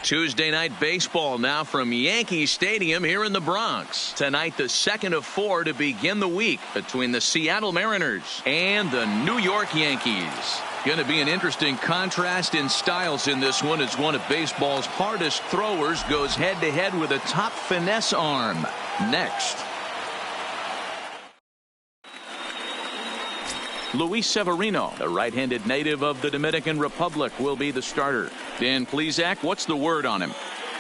Tuesday night baseball now from Yankee Stadium here in the Bronx. Tonight, the second of 4 to begin the week between the Seattle Mariners and the New York Yankees. Going to be an interesting contrast in styles in this one as one of baseball's hardest throwers goes head-to-head with a top finesse arm. Next. Luis Severino, the right-handed native of the Dominican Republic, will be the starter. Dan Plesac, what's the word on him?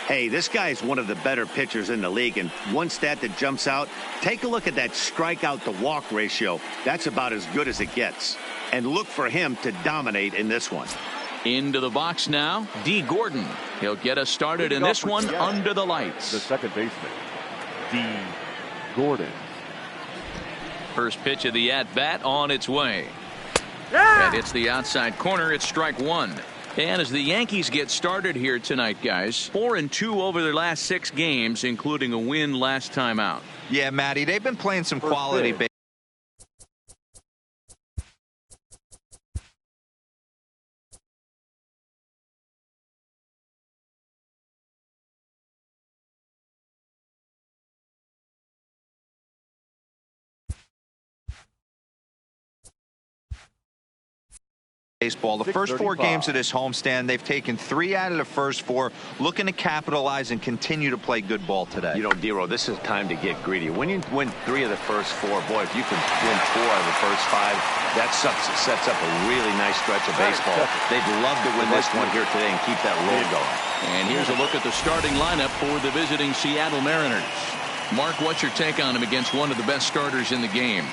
Hey, this guy is one of the better pitchers in the league, and one stat that jumps out, take a look at that strikeout to walk ratio. That's about as good as it gets. And look for him to dominate in this one. Into the box now, D. Gordon. He'll get us started in this one under the lights. The second baseman, D. Gordon. First pitch of the at-bat on its way. And it's the outside corner. It's strike one. And as the Yankees get started here tonight, guys, 4-2 over their last 6 games, including a win last time out. Yeah, Matty, they've been playing some quality baseball. The first 4 games of this homestand, they've taken 3 out of the first 4, looking to capitalize and continue to play good ball today. You know, Dero, this is time to get greedy. When you win 3 of the first 4, boy, if you can win 4 out of the first 5, that sets up a really nice stretch of baseball. They'd love to win this one here today and keep that roll going. And here's a look at the starting lineup for the visiting Seattle Mariners. Mark, what's your take on him against one of the best starters in the game?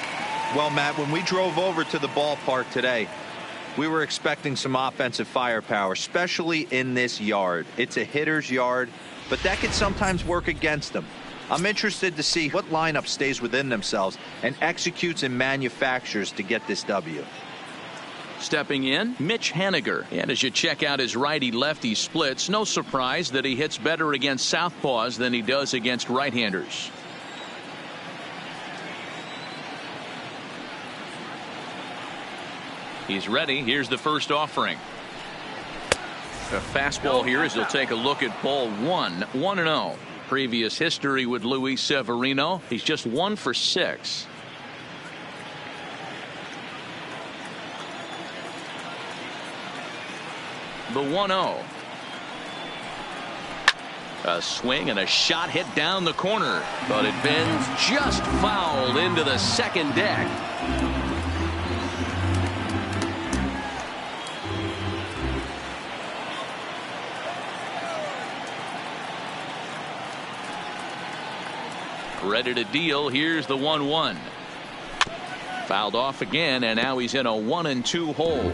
Well, Matt, when we drove over to the ballpark today, we were expecting some offensive firepower, especially in this yard. It's a hitter's yard, but that could sometimes work against them. I'm interested to see what lineup stays within themselves and executes and manufactures to get this W. Stepping in, Mitch Haniger. And as you check out his righty-lefty splits, no surprise that he hits better against southpaws than he does against right-handers. He's ready. Here's the first offering. A fastball here as he'll take a look at ball 1. 1-0. Previous history with Luis Severino. He's just 1 for 6. The 1-0. A swing and a shot hit down the corner, but it bends just fouled into the second deck. Ready to deal. Here's the 1-1. Fouled off again, and now he's in a 1-2 hole.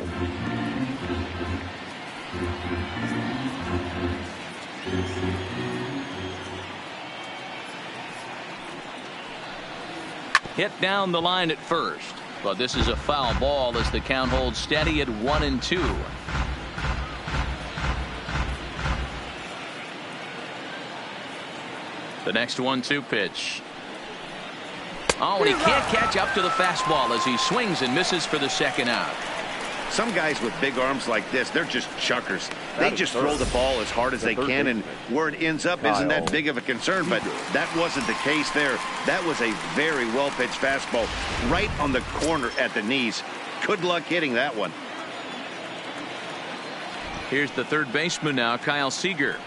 Hit down the line at first, but this is a foul ball as the count holds steady at 1-2. The next 1-2 pitch. Oh, and he can't catch up to the fastball as he swings and misses for the second out. Some guys with big arms like this, they're just chuckers. They just throw the ball as hard as they can, and where it ends up isn't that big of a concern, but that wasn't the case there. That was a very well-pitched fastball right on the corner at the knees. Good luck hitting that one. Here's the third baseman now, Kyle Seager.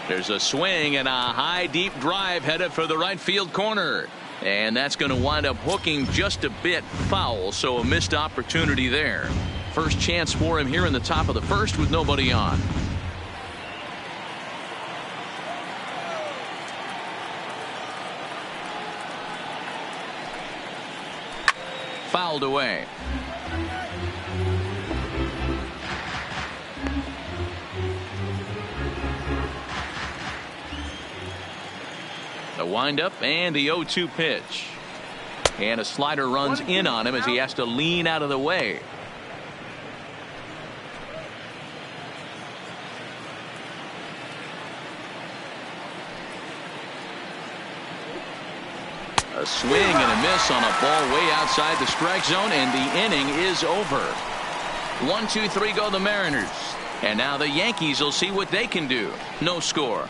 There's a swing and a high deep drive headed for the right field corner, and that's going to wind up hooking just a bit foul, so a missed opportunity there. First chance for him here in the top of the first with nobody on. Fouled away. The windup and the 0-2 pitch. And a slider runs in on him as he has to lean out of the way. A swing and a miss on a ball way outside the strike zone, and the inning is over. 1-2-3 go the Mariners. And now the Yankees will see what they can do. No score.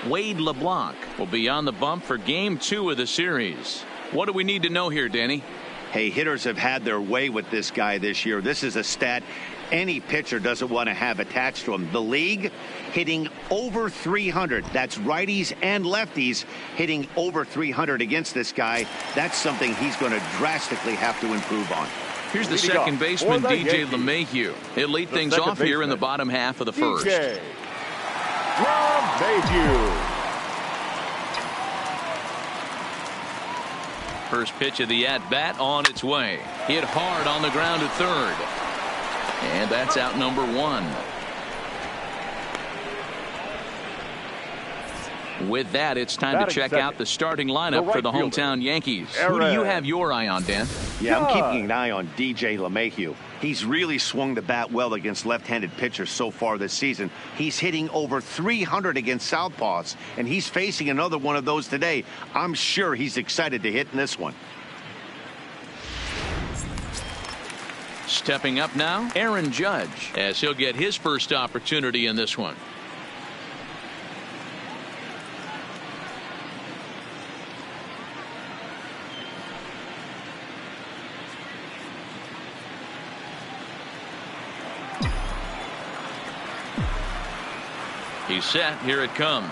Wade LeBlanc will be on the bump for Game 2 of the series. What do we need to know here, Danny? Hey, hitters have had their way with this guy this year. This is a stat any pitcher doesn't want to have attached to him. The league hitting over 300. That's righties and lefties hitting over 300 against this guy. That's something he's going to drastically have to improve on. Here's the second baseman, DJ LeMahieu. He'll lead things off here in the bottom half of the first. First pitch of the at-bat on its way. Hit hard on the ground to third. And that's out number 1. With that, it's time to check out the starting lineup for the hometown Yankees. Who do you have your eye on, Dan? Yeah, I'm keeping an eye on DJ LeMahieu. He's really swung the bat well against left-handed pitchers so far this season. He's hitting over 300 against southpaws, and he's facing another one of those today. I'm sure he's excited to hit in this one. Stepping up now, Aaron Judge, as he'll get his first opportunity in this one. He's set. Here it comes.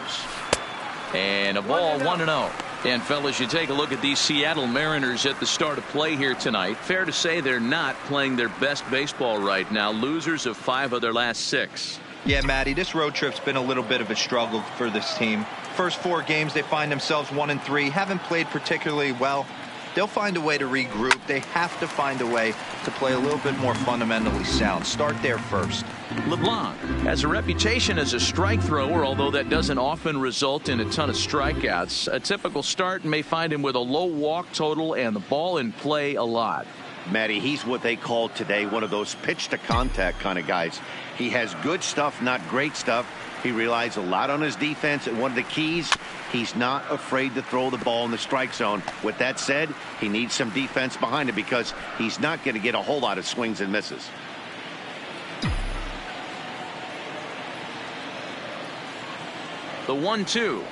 And a ball 1-0. And fellas, you take a look at these Seattle Mariners at the start of play here tonight. Fair to say they're not playing their best baseball right now. Losers of 5 of their last 6. Yeah, Matty, this road trip's been a little bit of a struggle for this team. First 4 games, they find themselves 1-3. Haven't played particularly well. They'll find a way to regroup. They have to find a way to play a little bit more fundamentally sound. Start there first. LeBlanc has a reputation as a strike thrower, although that doesn't often result in a ton of strikeouts. A typical start may find him with a low walk total and the ball in play a lot. Matty, he's what they call today one of those pitch to contact kind of guys. He has good stuff, not great stuff. He relies a lot on his defense, and one of the keys, he's not afraid to throw the ball in the strike zone. With that said, he needs some defense behind him because he's not going to get a whole lot of swings and misses. The 1-2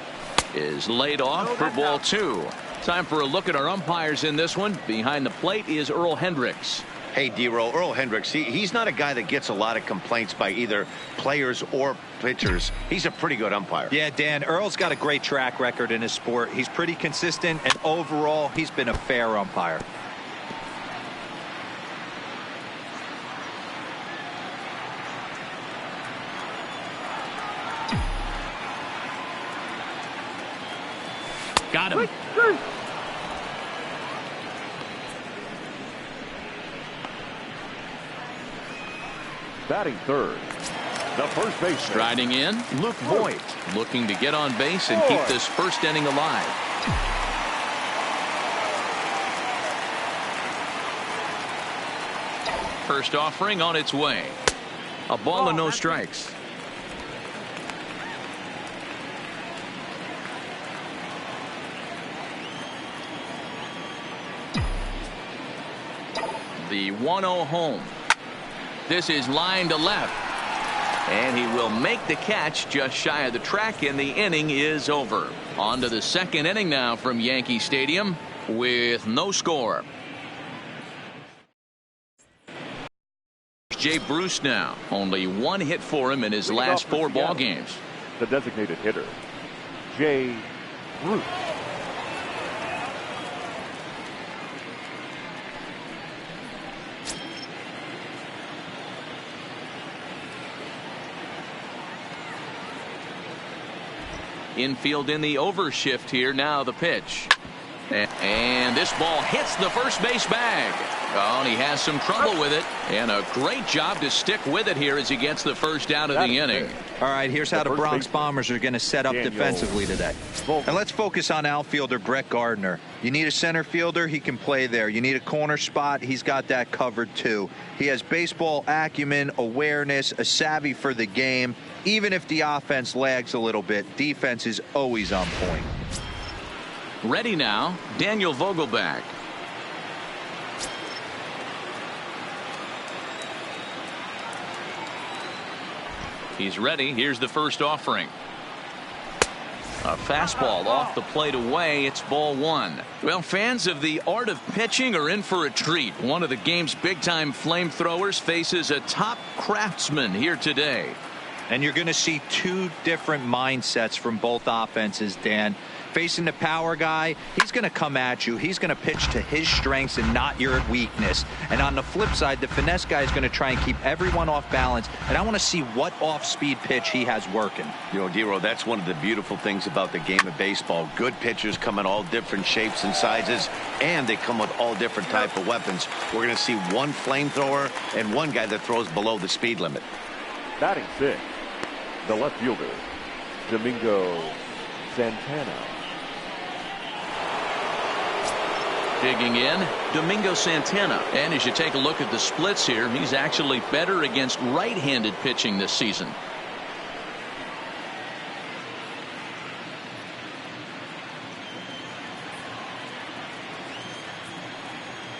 is laid off for ball 2. Time for a look at our umpires in this one. Behind the plate is Earl Hendricks. Hey, D-Roll, Earl Hendricks, he's not a guy that gets a lot of complaints by either players or pitchers. He's a pretty good umpire. Yeah, Dan, Earl's got a great track record in his sport. He's pretty consistent, and overall, he's been a fair umpire. Got him. Batting third, the first baseman. Striding in, Luke Voigt, looking to get on base and keep this first inning alive. First offering on its way. A ball and no strikes. The 1-0 home. This is line to left. And he will make the catch just shy of the track, and the inning is over. On to the second inning now from Yankee Stadium with no score. Jay Bruce now. Only 1 hit for him in his last 4 ball games. The designated hitter, Jay Bruce. Infield in the overshift here. Now the pitch. And this ball hits the first base bag. Oh, and he has some trouble with it. And a great job to stick with it here as he gets the first out of the inning. All right, here's how the Bronx Bombers are going to set up defensively today. And let's focus on outfielder Brett Gardner. You need a center fielder, he can play there. You need a corner spot, he's got that covered too. He has baseball acumen, awareness, a savvy for the game. Even if the offense lags a little bit, defense is always on point. Ready now, Daniel Vogelbach. He's ready. Here's the first offering. A fastball off the plate away. It's ball one. Well, fans of the art of pitching are in for a treat. One of the game's big-time flamethrowers faces a top craftsman here today. And you're going to see two different mindsets from both offenses, Dan. Facing the power guy, he's going to come at you. He's going to pitch to his strengths and not your weakness. And on the flip side, the finesse guy is going to try and keep everyone off balance. And I want to see what off-speed pitch he has working. You know, Dero, that's one of the beautiful things about the game of baseball. Good pitchers come in all different shapes and sizes, and they come with all different type of weapons. We're going to see one flamethrower and one guy that throws below the speed limit. Batting sixth, the left fielder, Domingo Santana. Digging in, Domingo Santana. And as you take a look at the splits here, he's actually better against right-handed pitching this season.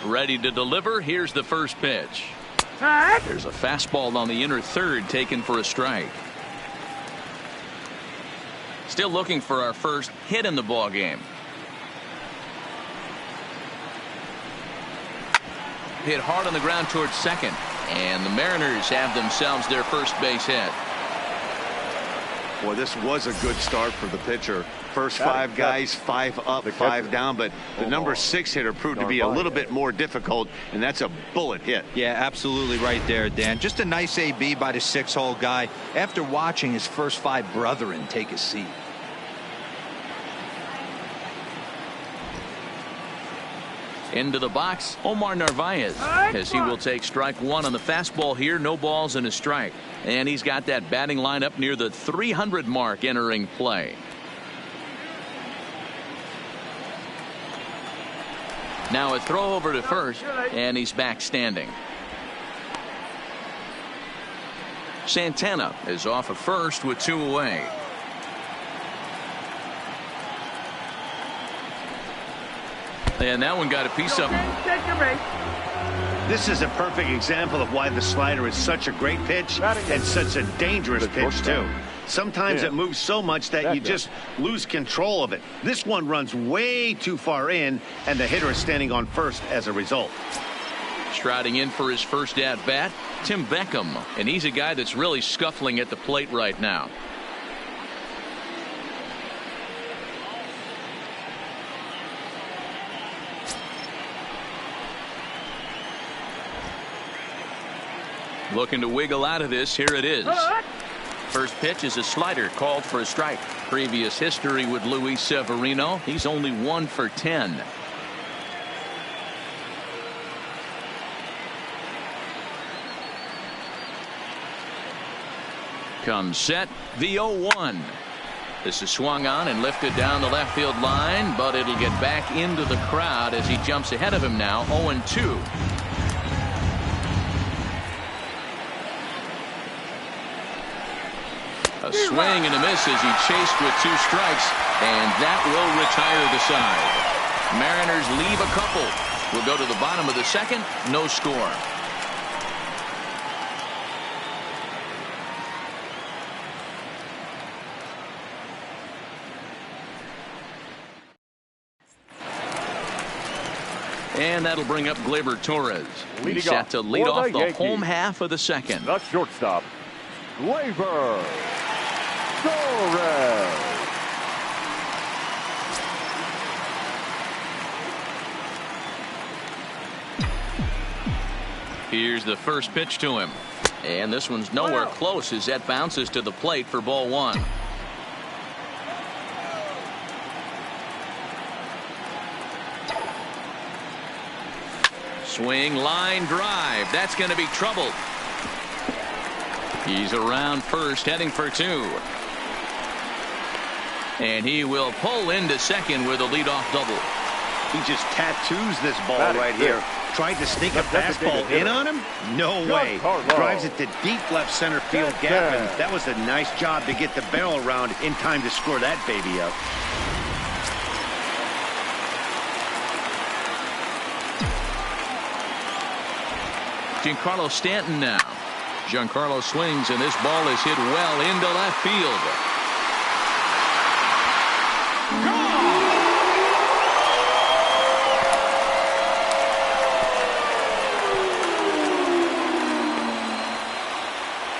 Ready to deliver. Here's the first pitch. There's a fastball on the inner third taken for a strike. Still looking for our first hit in the ball game. Hit hard on the ground towards second, and the Mariners have themselves their first base hit. Well, this was a good start for the pitcher. First five guys, five up, five down, but the number 6 hitter proved to be a little bit more difficult, and that's a bullet hit. Yeah, absolutely right there, Dan. Just a nice AB by the 6-hole guy after watching his first 5 brethren take a seat. Into the box, Omar Narvaez, as he will take strike one on the fastball here. No balls and a strike. And he's got that batting line up near the 300 mark entering play. Now a throw over to first, and he's back standing. Santana is off of first with 2 away. And that one got a piece of him. This is a perfect example of why the slider is such a great pitch and such a dangerous pitch, too. Sometimes it moves so much that you just lose control of it. This one runs way too far in, and the hitter is standing on first as a result. Striding in for his first at-bat, Tim Beckham. And he's a guy that's really scuffling at the plate right now. Looking to wiggle out of this. Here it is. First pitch is a slider called for a strike. Previous history with Luis Severino. He's only 1 for 10. Comes set. The 0-1. This is swung on and lifted down the left field line, but it'll get back into the crowd as he jumps ahead of him now. 0-2. A swing and a miss as he chased with 2 strikes, and that will retire the side. Mariners leave a couple. We'll go to the bottom of the second. No score. And that'll bring up Gleyber Torres. He's set to lead off the home half of the second. The shortstop, Gleyber Torres. Here's the first pitch to him. And this one's nowhere close as that bounces to the plate for ball 1. Swing, line drive. That's going to be trouble. He's around first, heading for 2. And he will pull into second with a leadoff double. He just tattoos this ball right here. Tried to sneak a fastball in on him? No way. Drives it to deep left center field gap, and that was a nice job to get the barrel around in time to score that baby up. Giancarlo Stanton now. Giancarlo swings, and this ball is hit well into left field.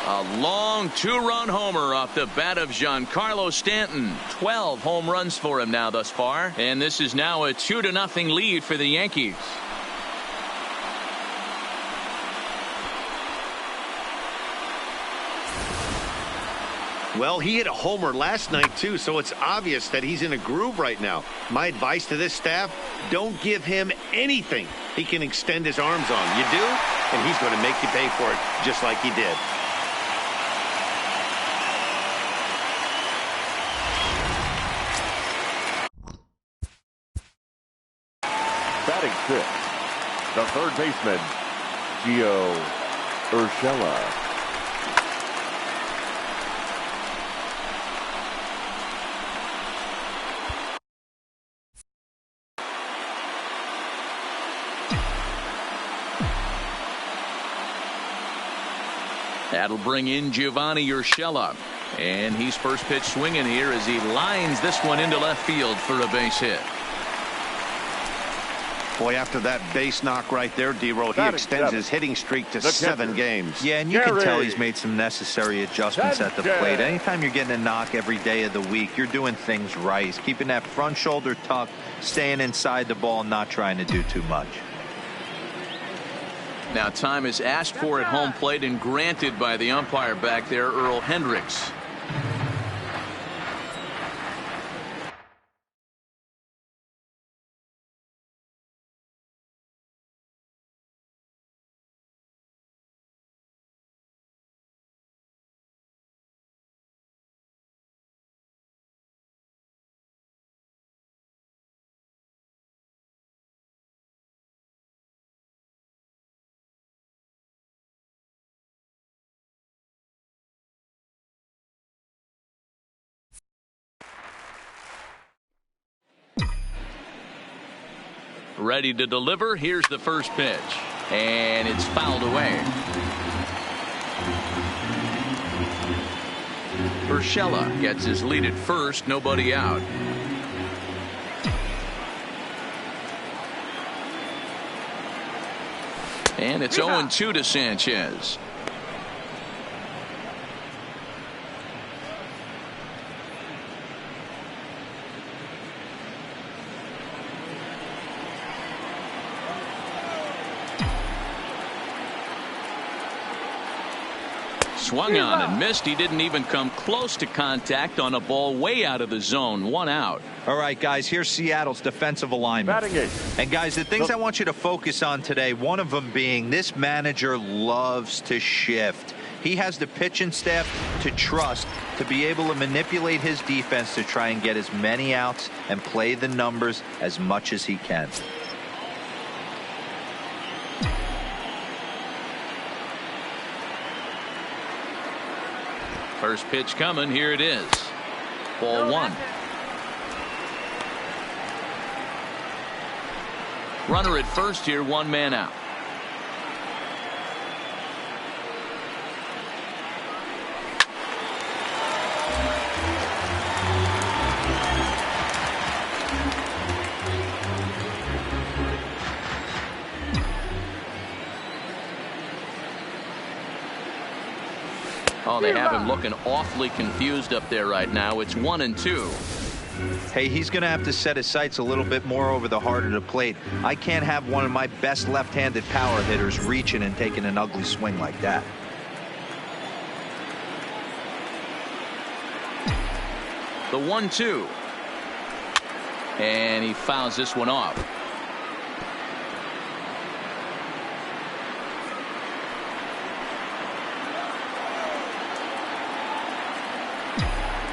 A long two-run homer off the bat of Giancarlo Stanton. 12 home runs for him now thus far, and this is now a 2-0 lead for the Yankees. Well, he hit a homer last night, too, so it's obvious that he's in a groove right now. My advice to this staff, don't give him anything he can extend his arms on. You do, and he's going to make you pay for it just like he did. Batting fifth, the third baseman, Gio Urshela. That'll bring in Giovanni Urshela. And he's first pitch swinging here as he lines this one into left field for a base hit. Boy, after that base knock right there, D-Roll, he extends his hitting streak to 7 games. Yeah, and you can tell he's made some necessary adjustments at the plate. Anytime you're getting a knock every day of the week, you're doing things right. He's keeping that front shoulder tucked, staying inside the ball, not trying to do too much. Now time is asked for at home plate and granted by the umpire back there, Earl Hendricks. Ready to deliver. Here's the first pitch, and it's fouled away. Urshela gets his lead at first, nobody out. And it's 0-2 to Sanchez. Swung on and missed. He didn't even come close to contact on a ball way out of the zone. 1 out. All right, guys, here's Seattle's defensive alignment. And, guys, the things I want you to focus on today, one of them being this manager loves to shift. He has the pitching staff to trust to be able to manipulate his defense to try and get as many outs and play the numbers as much as he can. First pitch coming. Here it is. Ball 1. Runner at first here, 1 man out. Oh, they have him looking awfully confused up there right now. It's 1-2. Hey, he's going to have to set his sights a little bit more over the heart of the plate. I can't have one of my best left-handed power hitters reaching and taking an ugly swing like that. The 1-2. And he fouls this one off.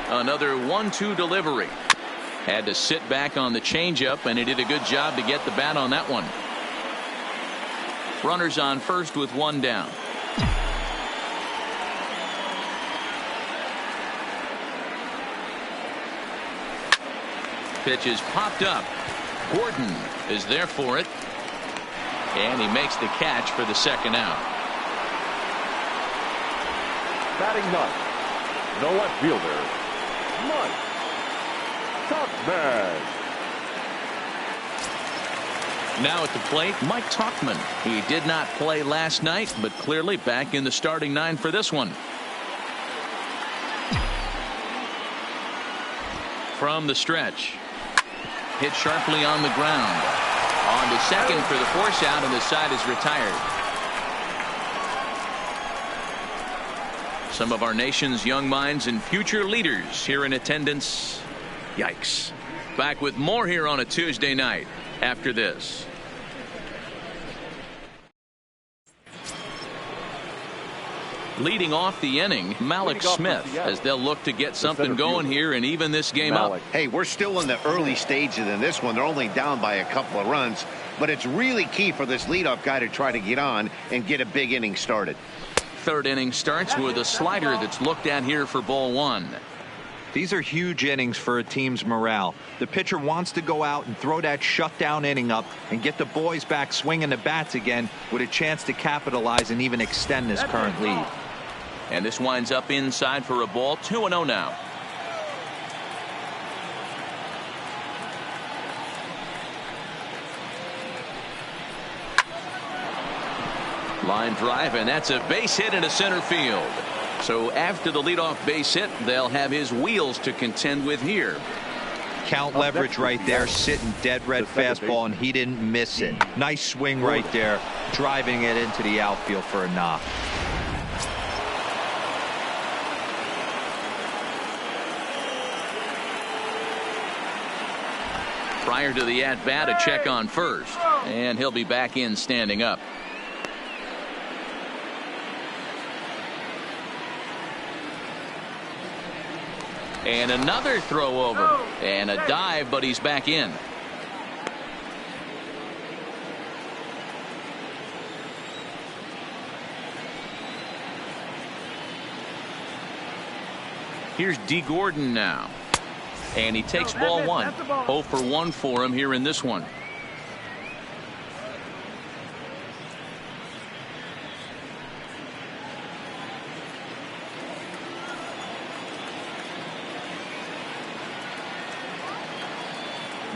Another 1-2 delivery. Had to sit back on the changeup, and he did a good job to get the bat on that one. Runners on first with 1 down. Pitch is popped up. Gordon is there for it. And he makes the catch for the 2nd out. Batting ninth, the left fielder, Mike Tuchman. Now at the plate, Mike Tuchman. He did not play last night, but clearly back in the starting nine for this one. From the stretch. Hit sharply on the ground. On to second for the force out, and the side is retired. Some of our nation's young minds and future leaders here in attendance. Yikes. Back with more here on a Tuesday night after this. Leading off the inning, Malik Smith, as they'll look to get something going here and even this game up. Hey, we're still in the early stages in this one. They're only down by a couple of runs, but it's really key for this leadoff guy to try to get on and get a big inning started. Third inning starts with a slider that's looked at here for ball one. These are huge innings for a team's morale. The pitcher wants to go out and throw that shutdown inning up and get the boys back swinging the bats again with a chance to capitalize and even extend this current lead. And this winds up inside for a ball. 2-0 now. Line drive, and that's a base hit into center field. So after the leadoff base hit, they'll have his wheels to contend with here. Count leverage right there, sitting dead red fastball, and he didn't miss it. Nice swing right there, driving it into the outfield for a knock. Prior to the at-bat, a check on first, and he'll be back in standing up. And another throw over, and a dive, but he's back in. Here's D. Gordon now. And he takes ball one. 0 for 1 for him here in this one.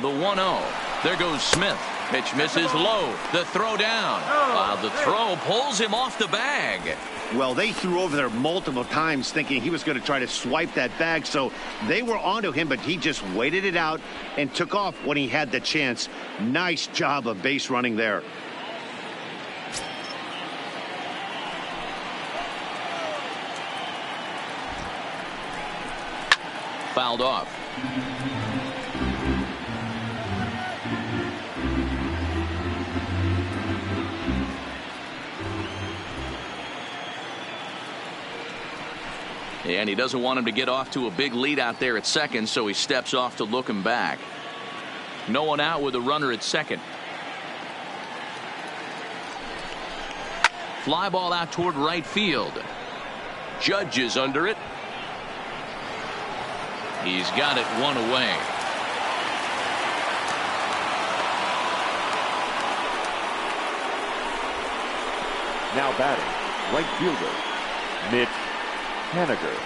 The 1-0. There goes Smith. Pitch misses low. The throw down. The throw pulls him off the bag. Well, they threw over there multiple times thinking he was going to try to swipe that bag, so they were onto him, but he just waited it out and took off when he had the chance. Nice job of base running there. Fouled off. And he doesn't want him to get off to a big lead out there at second, so he steps off to look him back. No one out with a runner at second. Fly ball out toward right field. Judge is under it. He's got it one away. Now batting, right fielder, Mitch Haniger.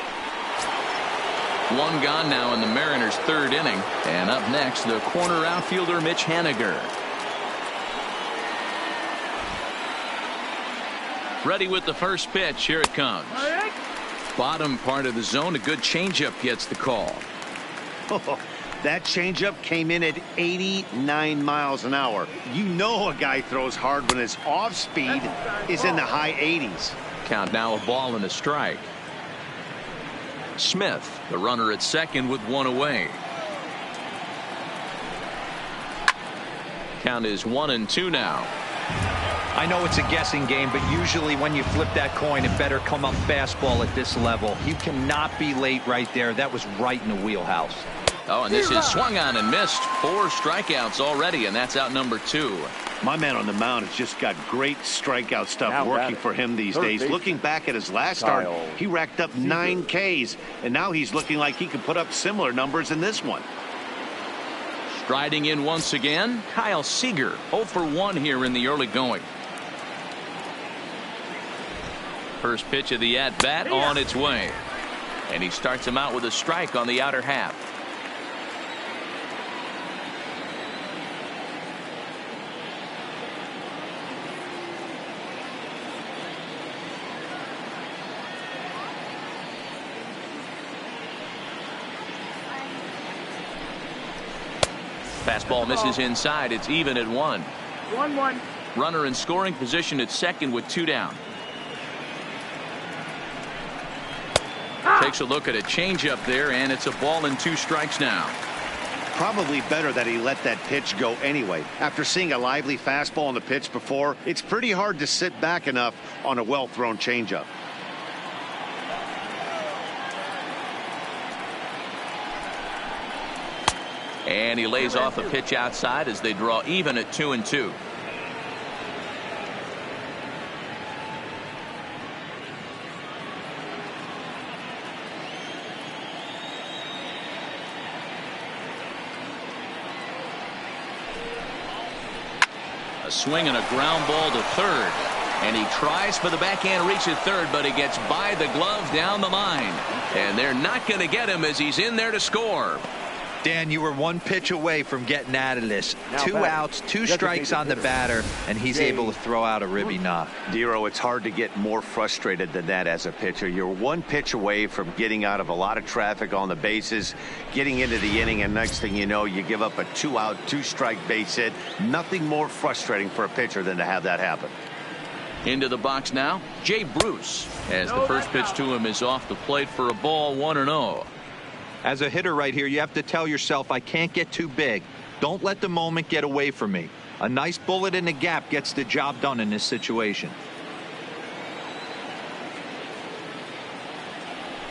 One gone now in the Mariners' third inning. And up next, the corner outfielder, Mitch Haniger. Ready with the first pitch. Here it comes. Bottom part of the zone. A good changeup gets the call. That changeup came in at 89 miles an hour. You know a guy throws hard when his off speed is in the high 80s. Count now, a ball and a strike. Smith, the runner at second with one away. Count is 1-2 now. I know it's a guessing game, but usually when you flip that coin, it better come up fastball at this level. You cannot be late right there. That was right in the wheelhouse. Oh, and this is swung on and missed. 4 strikeouts already, and that's out number 2. My man on the mound has just got great strikeout stuff now working for him these days. Looking back at his last start, he racked up 9 Ks, and now he's looking like he could put up similar numbers in this one. Striding in once again, Kyle Seager. 0 for 1 here in the early going. First pitch of the at-bat on its way. And he starts him out with a strike on the outer half. Fastball misses inside. It's even at 1-1. Runner in scoring position at second with 2 down. Takes a look at a changeup there, and it's a ball and 2 strikes now. Probably better that he let that pitch go anyway. After seeing a lively fastball on the pitch before, it's pretty hard to sit back enough on a well-thrown changeup. And he lays off a pitch outside as they draw even at 2-2. A swing and a ground ball to third. And he tries for the backhand reach at third, but he gets by the glove down the line. And they're not going to get him as he's in there to score. Dan, you were 1 pitch away from getting out of this. 2 outs, 2 strikes on the batter, and he's able to throw out a ribby knock. Dero, it's hard to get more frustrated than that as a pitcher. You're 1 pitch away from getting out of a lot of traffic on the bases, getting into the inning, and next thing you know, you give up a 2-out, 2-strike base hit. Nothing more frustrating for a pitcher than to have that happen. Into the box now, Jay Bruce, as the first pitch to him is off the plate for a ball, 1-0. As a hitter right here, you have to tell yourself, I can't get too big. Don't let the moment get away from me. A nice bullet in the gap gets the job done in this situation.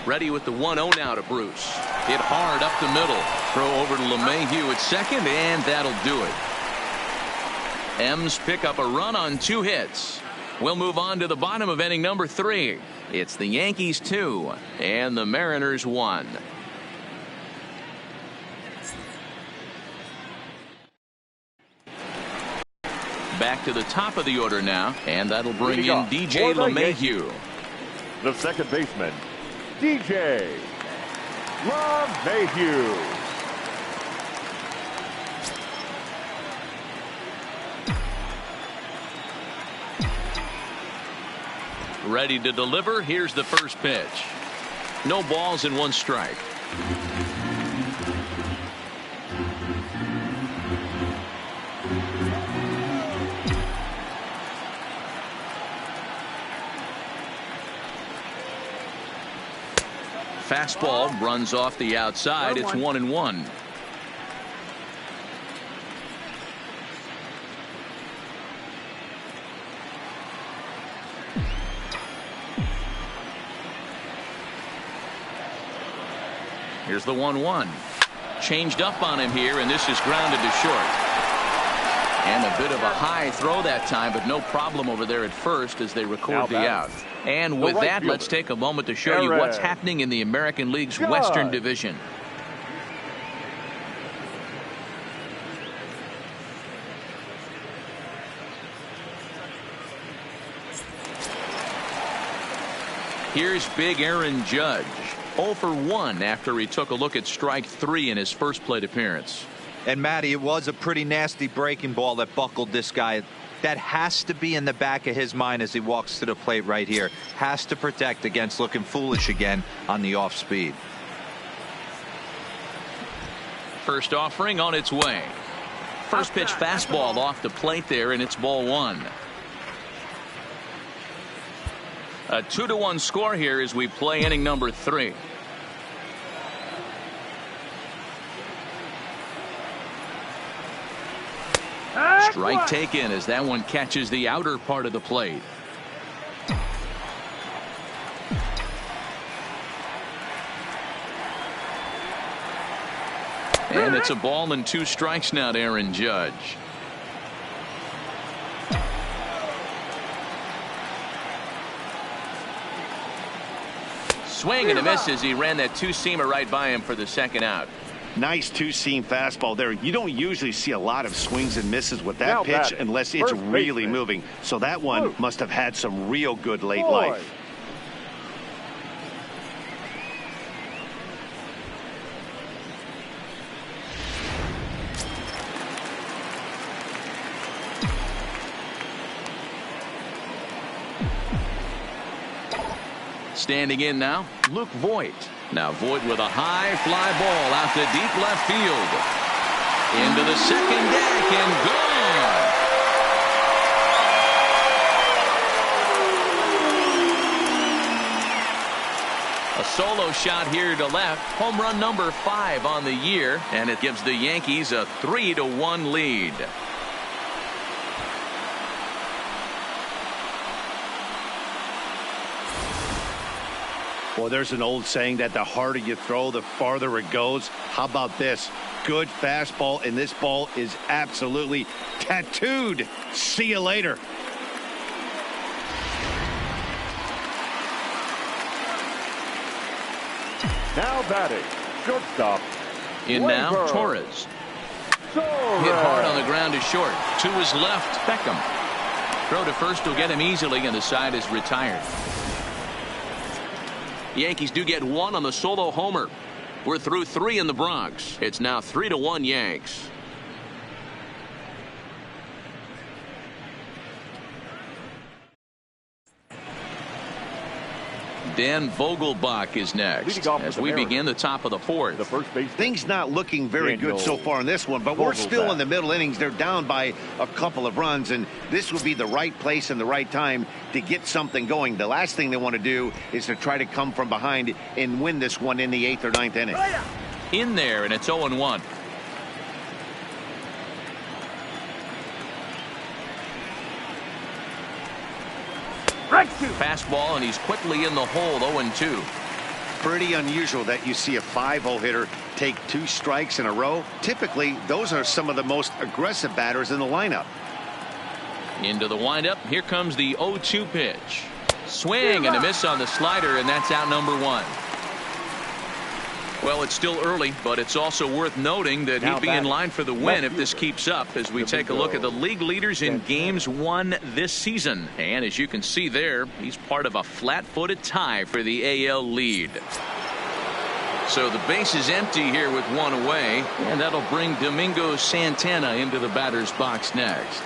Ready with the 1-0 now to Bruce. Hit hard up the middle. Throw over to LeMahieu at second, and that'll do it. M's pick up a run on 2 hits. We'll move on to the bottom of inning number 3. It's the Yankees 2 and the Mariners 1. Back to the top of the order now, and that'll bring in DJ LeMahieu. The second baseman, DJ LeMahieu. Ready to deliver. Here's the first pitch. No balls and 1 strike. Fastball runs off the outside. It's 1-1. Here's the 1-1. Changed up on him here, and this is grounded to short. And a bit of a high throw that time, but no problem over there at first as they record the out. And with that, let's take a moment to show you what's happening in the American League's Western Division. Here's big Aaron Judge. 0 for 1 after he took a look at strike 3 in his first plate appearance. And Matty, it was a pretty nasty breaking ball that buckled this guy. That has to be in the back of his mind as he walks to the plate right here. Has to protect against looking foolish again on the off speed. First offering on its way. First pitch fastball off the plate there, and it's ball 1. A 2-1 score here as we play inning number 3. Strike taken as that one catches the outer part of the plate. And it's a ball and 2 strikes now to Aaron Judge. Swing and a miss as he ran that 2-seamer right by him for the second out. Nice 2-seam fastball there. You don't usually see a lot of swings and misses with that pitch unless it's really moving. So that one must have had some real good late life. Standing in now, Luke Voit. Now Voit with a high fly ball out to deep left field. Into the second deck and gone. A solo shot here to left. Home run number 5 on the year, and it gives the Yankees a 3-1 lead. Well, there's an old saying that the harder you throw, the farther it goes. How about this? Good fastball, and this ball is absolutely tattooed. See you later. Now batting, shortstop. In now, Torres. Hit hard on the ground to short. To his left, Beckham. Throw to first will get him easily, and the side is retired. Yankees do get 1 on the solo homer. We're through 3 in the Bronx. It's now 3-1 Yanks. Dan Vogelbach is next as we begin the top of the 4th. The first base. Things not looking very good so far in this one, but we're still in the middle innings. They're down by a couple of runs, and this would be the right place and the right time to get something going. The last thing they want to do is to try to come from behind and win this one in the 8th or 9th inning. In there, and it's 0-1. Fastball, and he's quickly in the hole. 0-2. Pretty unusual that you see a 5-hole hitter take 2 strikes in a row. Typically, those are some of the most aggressive batters in the lineup. Into the windup. Here comes the 0-2 pitch. Swing and a miss on the slider, and that's out number 1. Well, it's still early, but it's also worth noting that he'd be in line for the win if this keeps up as we take a look at the league leaders in games won this season. And as you can see there, he's part of a flat-footed tie for the AL lead. So the base is empty here with 1 away, and that'll bring Domingo Santana into the batter's box next.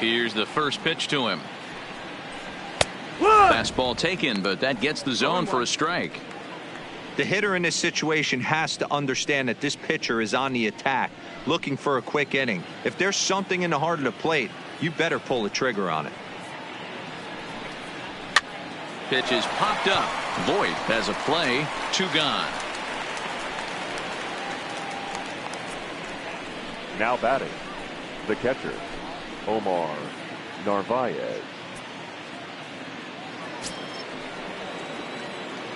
Here's the first pitch to him. Fastball taken, but that gets the zone for a strike. The hitter in this situation has to understand that this pitcher is on the attack, looking for a quick inning. If there's something in the heart of the plate, you better pull the trigger on it. Pitch is popped up. Voit has a play. 2 gone. Now batting, the catcher, Omar Narvaez.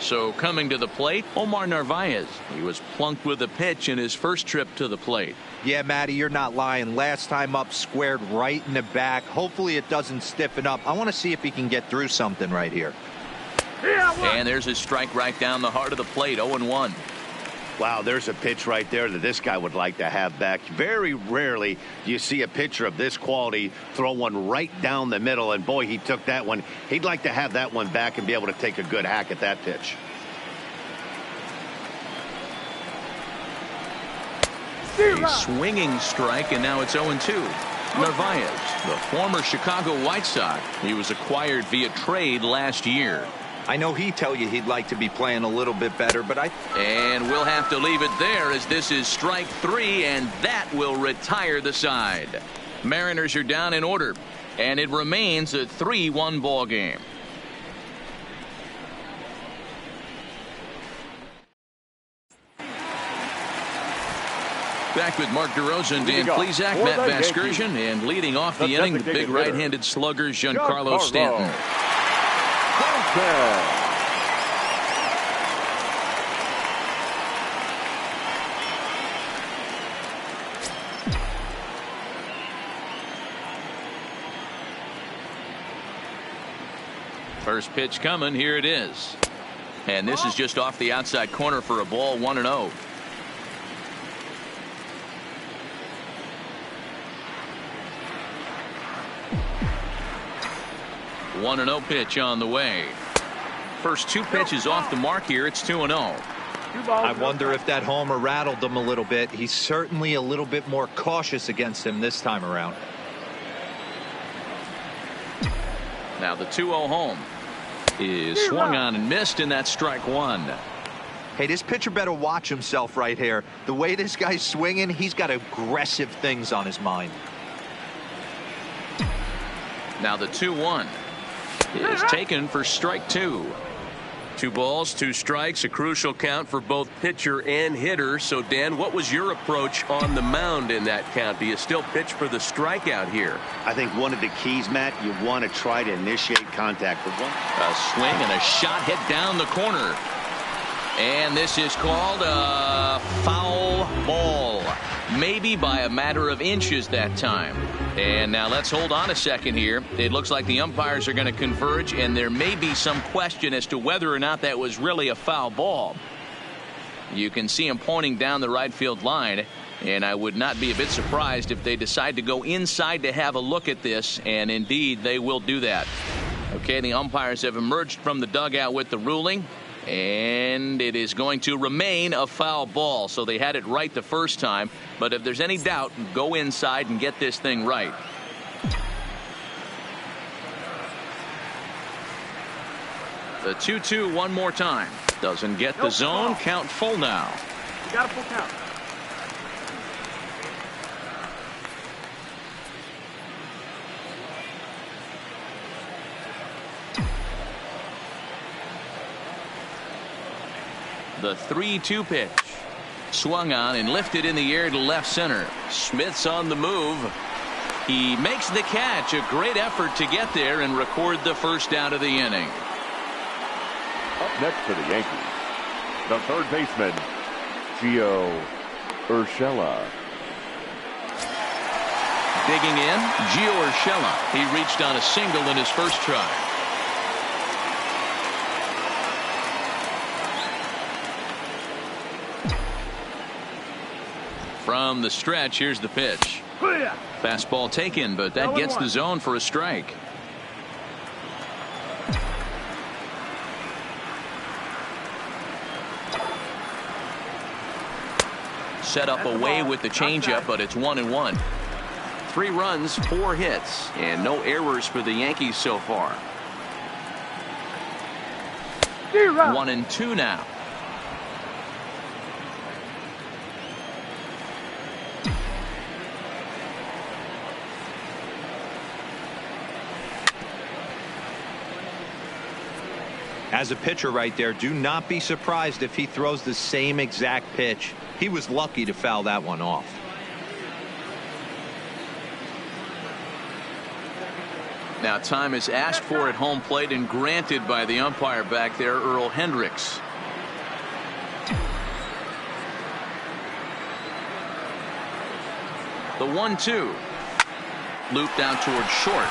So coming to the plate, Omar Narvaez. He was plunked with a pitch in his first trip to the plate. Yeah, Matty, you're not lying. Last time up, squared right in the back. Hopefully it doesn't stiffen up. I want to see if he can get through something right here. And there's a strike right down the heart of the plate. 0-1. Wow, there's a pitch right there that this guy would like to have back. Very rarely do you see a pitcher of this quality throw one right down the middle, and boy, he took that one. He'd like to have that one back and be able to take a good hack at that pitch. A swinging strike, and now it's 0-2. Narvaez, the former Chicago White Sox. He was acquired via trade last year. I know he'd tell you he'd like to be playing a little bit better, but And we'll have to leave it there as this is strike 3, and that will retire the side. Mariners are down in order, and it remains a 3-1 ball game. Back with Mark DeRosa and Dan Plesac, Matt Vasgersian, and leading off the inning, the big right-handed slugger, Giancarlo Stanton. First pitch coming. Here it is. And this is just off the outside corner for a ball. 1-0. One 1-0 pitch on the way. First 2 pitches off the mark here. It's 2-0. I wonder if that homer rattled him a little bit. He's certainly a little bit more cautious against him this time around. Now the 2-0 home is swung on and missed, and that's strike one. Hey, this pitcher better watch himself right here. The way this guy's swinging, he's got aggressive things on his mind. Now the 2-1 is taken for strike two. 2 balls, 2 strikes, a crucial count for both pitcher and hitter. So, Dan, what was your approach on the mound in that count? Do you still pitch for the strikeout here? I think one of the keys, Matt, you want to try to initiate contact with one. A swing and a shot hit down the corner. And this is called a foul ball. Maybe by a matter of inches that time. And now let's hold on a second here. It looks like the umpires are going to converge, and there may be some question as to whether or not that was really a foul ball. You can see him pointing down the right field line, and I would not be a bit surprised if they decide to go inside to have a look at this, and indeed they will do that. Okay, the umpires have emerged from the dugout with the ruling. And it is going to remain a foul ball. So they had it right the first time. But if there's any doubt, go inside and get this thing right. The 2-2 one more time. Doesn't get the zone. Count full now. You got a full count. The 3-2 pitch. Swung on and lifted in the air to left center. Smith's on the move. He makes the catch. A great effort to get there and record the first down of the inning. Up next for the Yankees, the third baseman, Gio Urshela. Digging in, Gio Urshela. He reached on a single in his first try. From the stretch, here's the pitch. Fastball taken, but that gets the zone for a strike. Set up away with the changeup, but it's 1-1. 3 runs, 4 hits, and no errors for the Yankees so far. 1-2 now. As a pitcher right there, do not be surprised if he throws the same exact pitch. He was lucky to foul that one off. Now time is asked for at home plate and granted by the umpire back there, Earl Hendricks. The 1-2. Looped out towards short.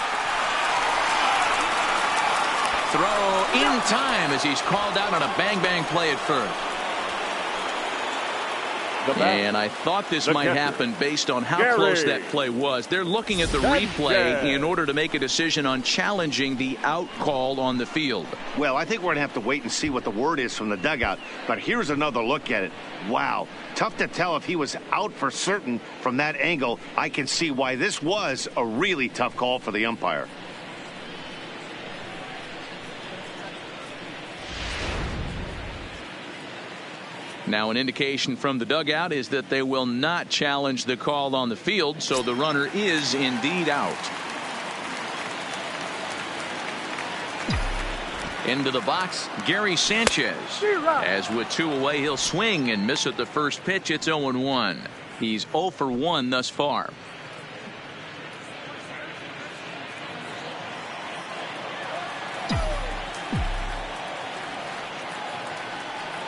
Throw in time as he's called out on a bang-bang play at first. And I thought this might happen based on how close that play was. They're looking at the replay in order to make a decision on challenging the out call on the field. Well, I think we're going to have to wait and see what the word is from the dugout. But here's another look at it. Wow. Tough to tell if he was out for certain from that angle. I can see why this was a really tough call for the umpire. Now an indication from the dugout is that they will not challenge the call on the field, so the runner is indeed out. Into the box, Gary Sanchez. As with 2 away, he'll swing and miss at the first pitch. It's 0-1. He's 0 for 1 thus far.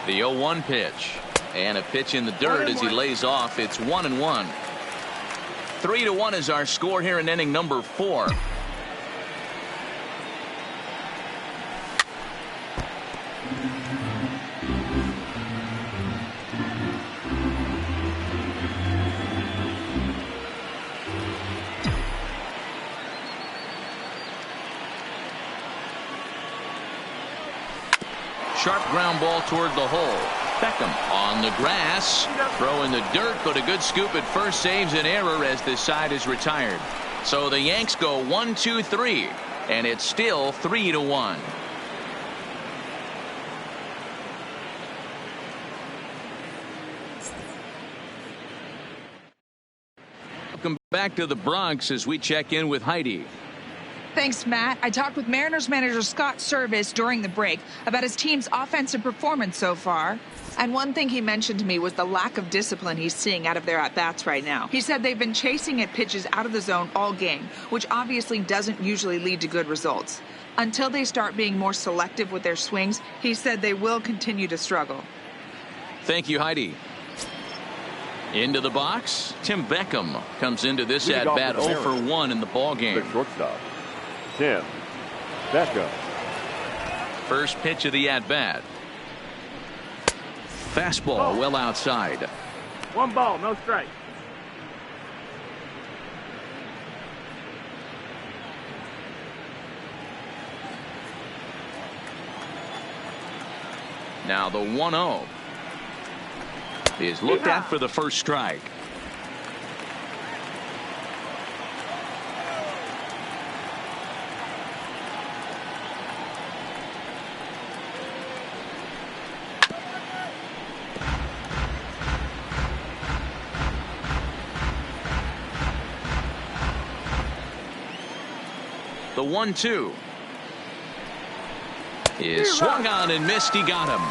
The 0-1 pitch, and a pitch in the dirt as he lays off. It's 1-1. 3-1 is our score here in inning number 4. Sharp ground ball toward the hole. Beckham on the grass. Throw in the dirt, but a good scoop at first saves an error as this side is retired. So the Yanks go 1-2-3. And it's still 3-1. Welcome back to the Bronx as we check in with Heidi. Thanks, Matt. I talked with Mariners manager Scott Service during the break about his team's offensive performance so far. And one thing he mentioned to me was the lack of discipline he's seeing out of their at-bats right now. He said they've been chasing at pitches out of the zone all game, which obviously doesn't usually lead to good results. Until they start being more selective with their swings, he said they will continue to struggle. Thank you, Heidi. Into the box, Tim Beckham comes into this at-bat 0 for 1 in the ballgame. The shortstop, Tim Beckham. First pitch of the at-bat. Fastball well outside. 1 ball, no strike. Now the 1-0 is looked at for the first strike. The 1-2 is swung on and missed. He got him.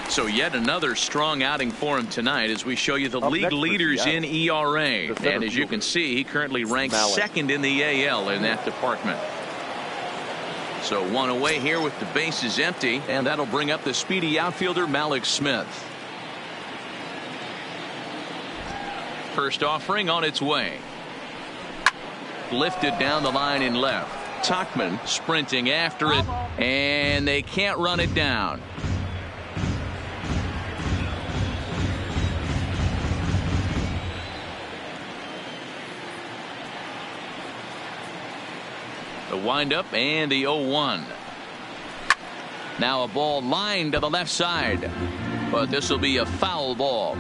So yet another strong outing for him tonight as we show you the league leaders in ERA. And as you can see, he currently ranks second in the AL in that department. So one away here with the bases empty, and that'll bring up the speedy outfielder Malik Smith. First offering on its way. Lifted down the line in left. Tuchman sprinting after it, and they can't run it down. The windup and the 0-1. Now a ball lined to the left side, but this will be a foul ball.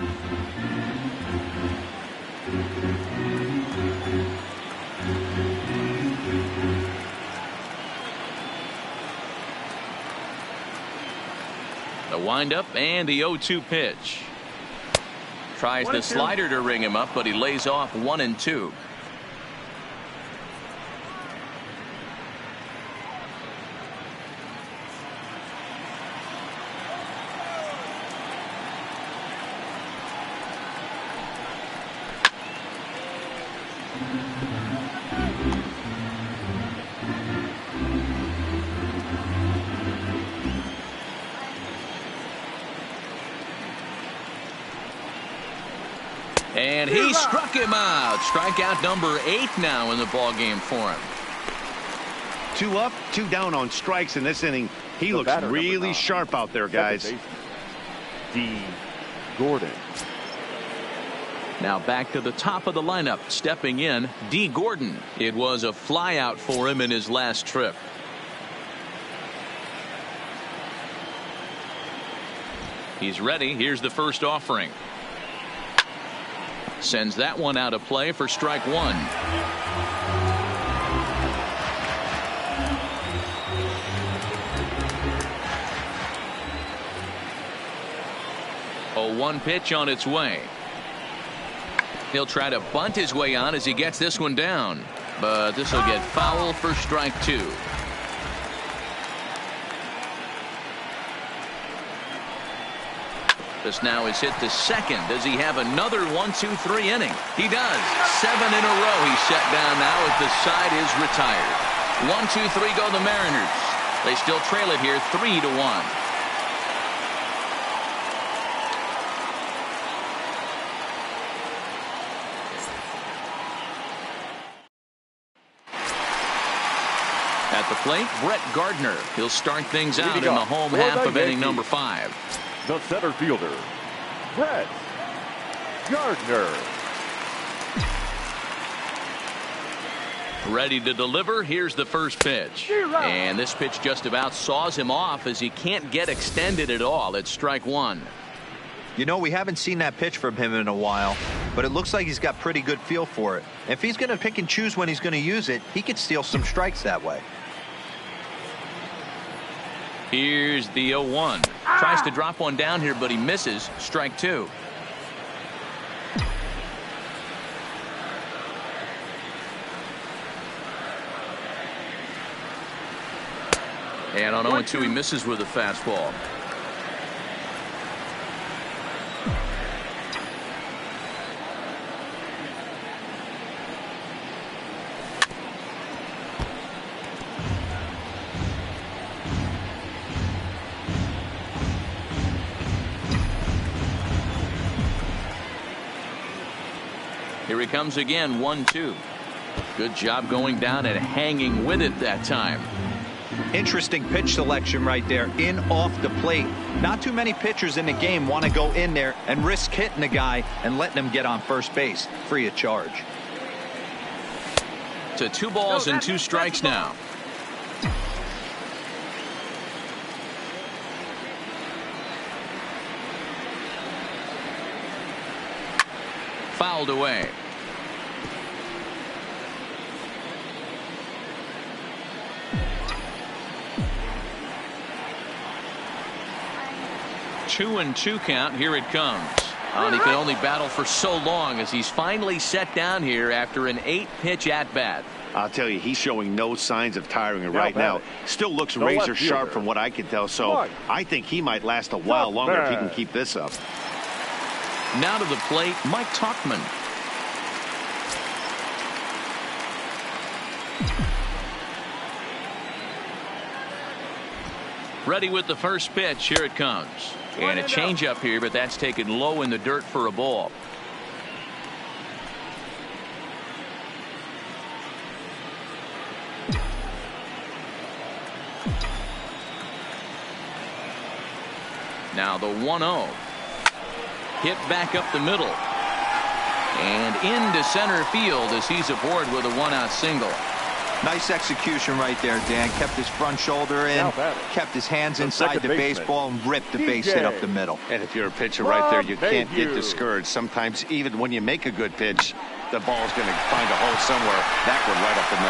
The windup and the 0-2 pitch. Tries the slider to ring him up, but he lays off 1-2. And he struck him out. Strikeout number 8 now in the ballgame for him. 2 up, 2 down on strikes in this inning. He looks really sharp out there, guys. D. Gordon. Now back to the top of the lineup. Stepping in, D. Gordon. It was a flyout for him in his last trip. He's ready. Here's the first offering. Sends that one out of play for strike 1. A 1 pitch on its way. He'll try to bunt his way on as he gets this one down, but this will get foul for strike 2. This now is hit to second. Does he have another 1-2-3 inning? He does. 7 in a row he's set down now as the side is retired. 1-2-3 go the Mariners. They still trail it here 3-1. At the plate, Brett Gardner. He'll start things out in the home half of inning number 5. The center fielder, Brett Gardner. Ready to deliver. Here's the first pitch. And this pitch just about saws him off as he can't get extended at all. It's strike 1. You know, we haven't seen that pitch from him in a while. but it looks like he's got pretty good feel for it. If he's going to pick and choose when he's going to use it, he could steal some strikes that way. Here's the 0-1. Tries to drop one down here, but he misses. Strike two. And on 0-2, he misses with a fastball. Here he comes again, 1-2. Good job going down and hanging with it that time. Interesting pitch selection right there, in off the plate. Not too many pitchers in the game want to go in there and risk hitting a guy and letting him get on first base free of charge. To 2 balls and 2 strikes now. Fouled away. Two and 2 count. Here it comes. And he can only battle for so long as he's finally set down here after an 8-pitch at bat. I'll tell you, he's showing no signs of tiring right now. Still looks razor sharp from what I can tell. So I think he might last a while longer if he can keep this up. Now to the plate, Mike Tauchman. Ready with the first pitch. Here it comes. And a changeup here, but that's taken low in the dirt for a ball. Now the 1-0. Hit back up the middle. And into center field as he's aboard with a 1-out single. Nice execution right there, Dan. Kept his front shoulder in, kept his hands inside the baseball, and ripped the base hit up the middle. And if you're a pitcher right there, you can't get discouraged. Sometimes even when you make a good pitch, the ball's going to find a hole somewhere. That one right up the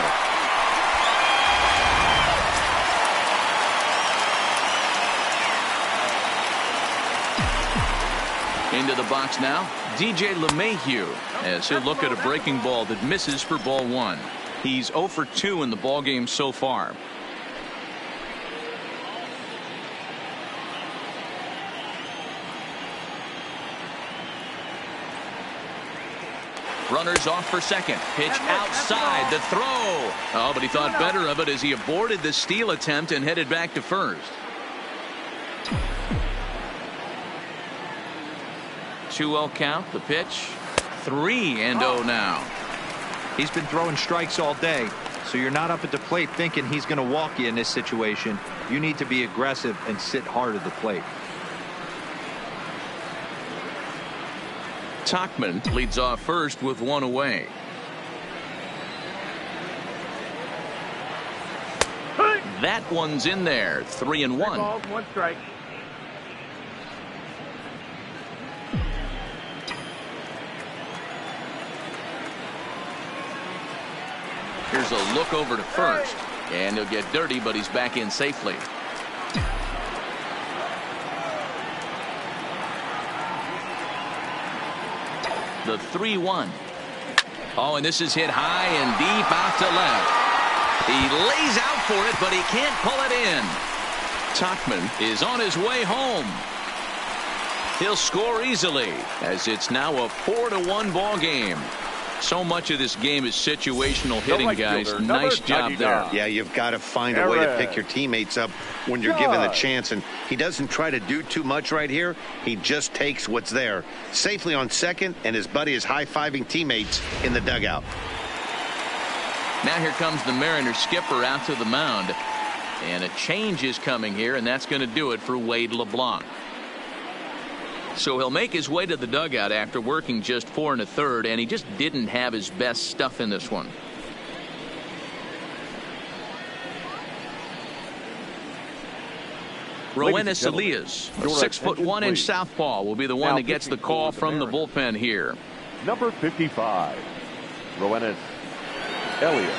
middle. Into the box now, DJ LeMahieu, as he'll look at a breaking ball that misses for ball 1. He's 0 for 2 in the ballgame so far. Runners off for second. Pitch outside the throw. Oh, but he thought better of it as he aborted the steal attempt and headed back to first. 2-0 count. The pitch. 3-0 now. He's been throwing strikes all day, so you're not up at the plate thinking he's going to walk you in this situation. You need to be aggressive and sit hard at the plate. Tauchman leads off first with 1 away. That one's in there. 3-1. 3 balls, 1 strike. Here's a look over to first, and he'll get dirty, but he's back in safely. The 3-1. Oh, and this is hit high and deep out to left. He lays out for it, but he can't pull it in. Tauchman is on his way home. He'll score easily, as it's now a 4-1 ball game. So much of this game is situational hitting, guys. Nice job there. Yeah, you've got to find a way to pick your teammates up when you're given the chance, and he doesn't try to do too much right here. He just takes what's there. Safely on second, and his buddy is high-fiving teammates in the dugout. Now here comes the Mariners skipper out to the mound, and a change is coming here, and that's going to do it for Wade LeBlanc. So he'll make his way to the dugout after working just 4 1/3, and he just didn't have his best stuff in this one. Roenis Elias, a 6'1" southpaw, will be the one that gets the call from the bullpen here. Number 55, Roenis Elliott.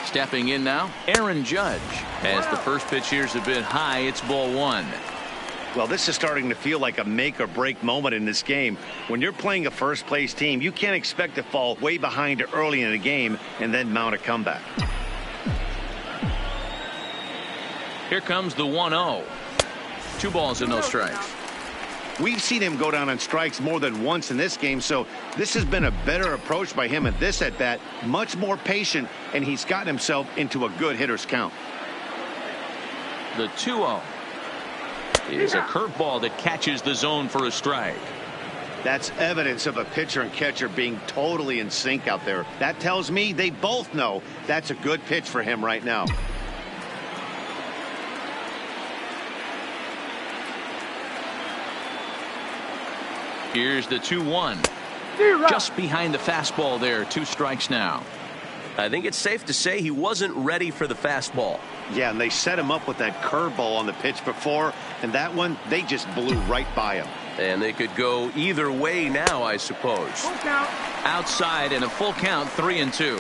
Stepping in now, Aaron Judge. As the first pitch here's a bit high, it's ball one. Well, this is starting to feel like a make or break moment in this game. When you're playing a first place team, you can't expect to fall way behind early in a game and then mount a comeback. Here comes the 1-0. 2 balls and no strikes. We've seen him go down on strikes more than once in this game, so this has been a better approach by him at this at-bat, much more patient, and he's gotten himself into a good hitter's count. The 2-0 is a curveball that catches the zone for a strike. That's evidence of a pitcher and catcher being totally in sync out there. That tells me they both know that's a good pitch for him right now. Here's the 2-1. Just behind the fastball there. 2 strikes now. I think it's safe to say he wasn't ready for the fastball. Yeah, and they set him up with that curveball on the pitch before, and that one, they just blew right by him. And they could go either way now, I suppose. Full count. Outside and a full count, 3-2.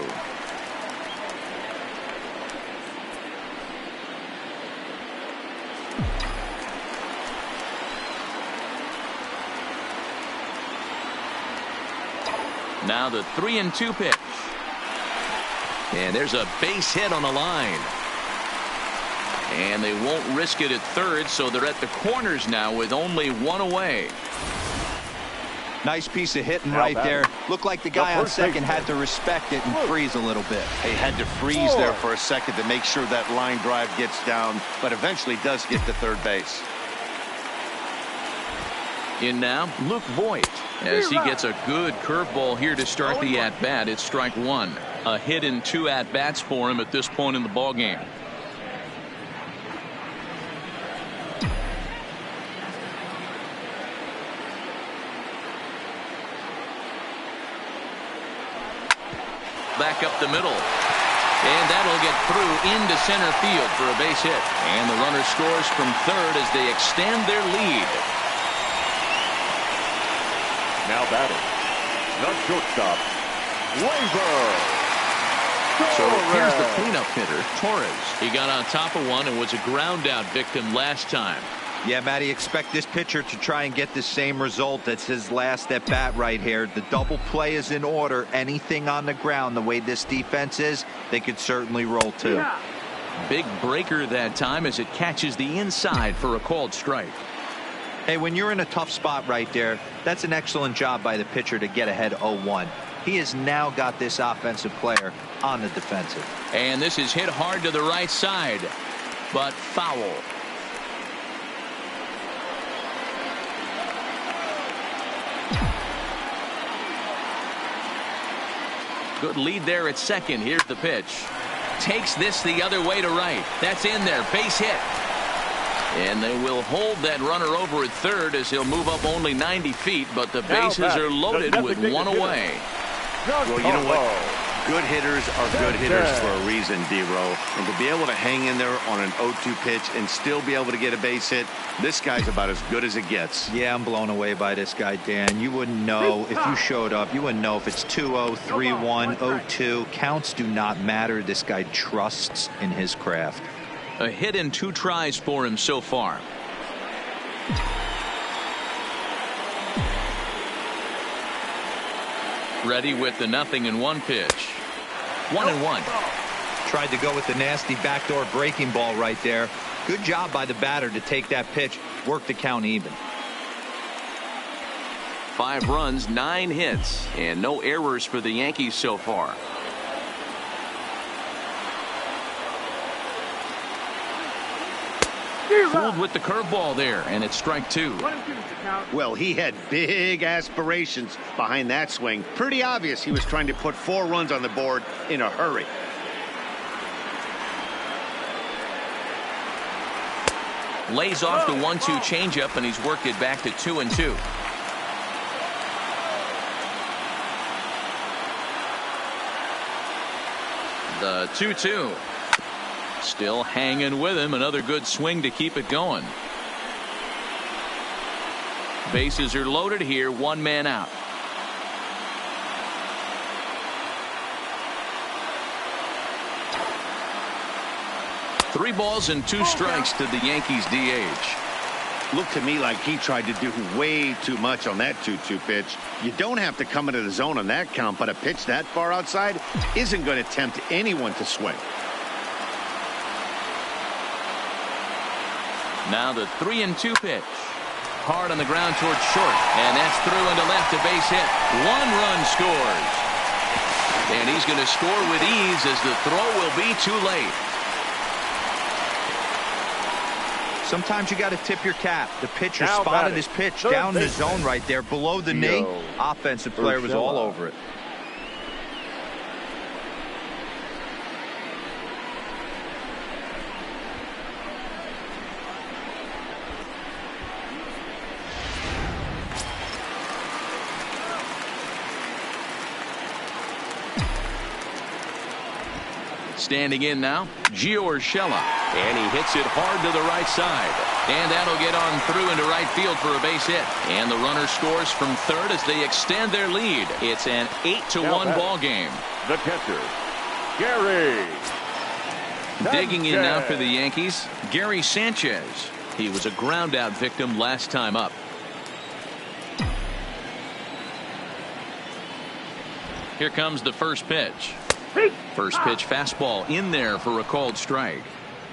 Now the 3-2 pitch. And there's a base hit on the line. And they won't risk it at third, so they're at the corners now with only 1 away. Nice piece of hitting right there. Looked like the guy on second had to respect it and freeze a little bit. He had to freeze there for a second to make sure that line drive gets down, but eventually does get to third base. In now, Luke Voigt, as he gets a good curveball here to start the at-bat. It's strike 1. A hit in 2 at-bats for him at this point in the ballgame. Back up the middle. And that'll get through into center field for a base hit. And the runner scores from third as they extend their lead. Now batting, the shortstop, Waiver. So here's the cleanup hitter, Torres. He got on top of one and was a ground out victim last time. Yeah, Matty, expect this pitcher to try and get the same result. That's his last at bat right here. The double play is in order. Anything on the ground, the way this defense is, they could certainly roll too. Big breaker that time as it catches the inside for a called strike. Hey, when you're in a tough spot right there, that's an excellent job by the pitcher to get ahead 0-1. He has now got this offensive player on the defensive. And this is hit hard to the right side, but foul. Good lead there at second. Here's the pitch. Takes this the other way to right. That's in there. Base hit. And they will hold that runner over at third as he'll move up only 90 feet, but the bases are loaded with 1 away. Well, you know what? Good hitters are good hitters for a reason, D-Row. And to be able to hang in there on an 0-2 pitch and still be able to get a base hit, this guy's about as good as it gets. Yeah, I'm blown away by this guy, Dan. You wouldn't know if you showed up. You wouldn't know if it's 2-0, 3-1, 0-2. Counts do not matter. This guy trusts in his craft. A hit in 2 tries for him so far. Ready with the 0-1 pitch. 1-1. Tried to go with the nasty backdoor breaking ball right there. Good job by the batter to take that pitch, work the count even. 5 runs, 9 hits, and no errors for the Yankees so far. Fooled with the curveball there, and it's strike 2. Well, he had big aspirations behind that swing. Pretty obvious he was trying to put 4 runs on the board in a hurry. Lays off the 1-2 changeup, and he's worked it back to 2-2. The 2-2. Still hanging with him. Another good swing to keep it going. Bases are loaded here. One man out. Three balls and two strikes to the Yankees DH. Looked to me like he tried to do way too much on that 2-2 pitch. You don't have to come into the zone on that count, but a pitch that far outside isn't going to tempt anyone to swing. Now the 3-2 pitch. Hard on the ground towards short, and that's through into left, a base hit. One run scores, and he's going to score with ease as the throw will be too late. Sometimes you got to tip your cap. The pitcher spotted his pitch down the zone right there below the knee. Offensive player was all over it. Standing in now, Gio Urshela. And he hits it hard to the right side. And that'll get on through into right field for a base hit. And the runner scores from third as they extend their lead. It's an 8-1 ball game. The catcher, Gary. Digging in now for the Yankees, Gary Sanchez. He was a ground out victim last time up. Here comes the first pitch. First pitch fastball in there for a called strike.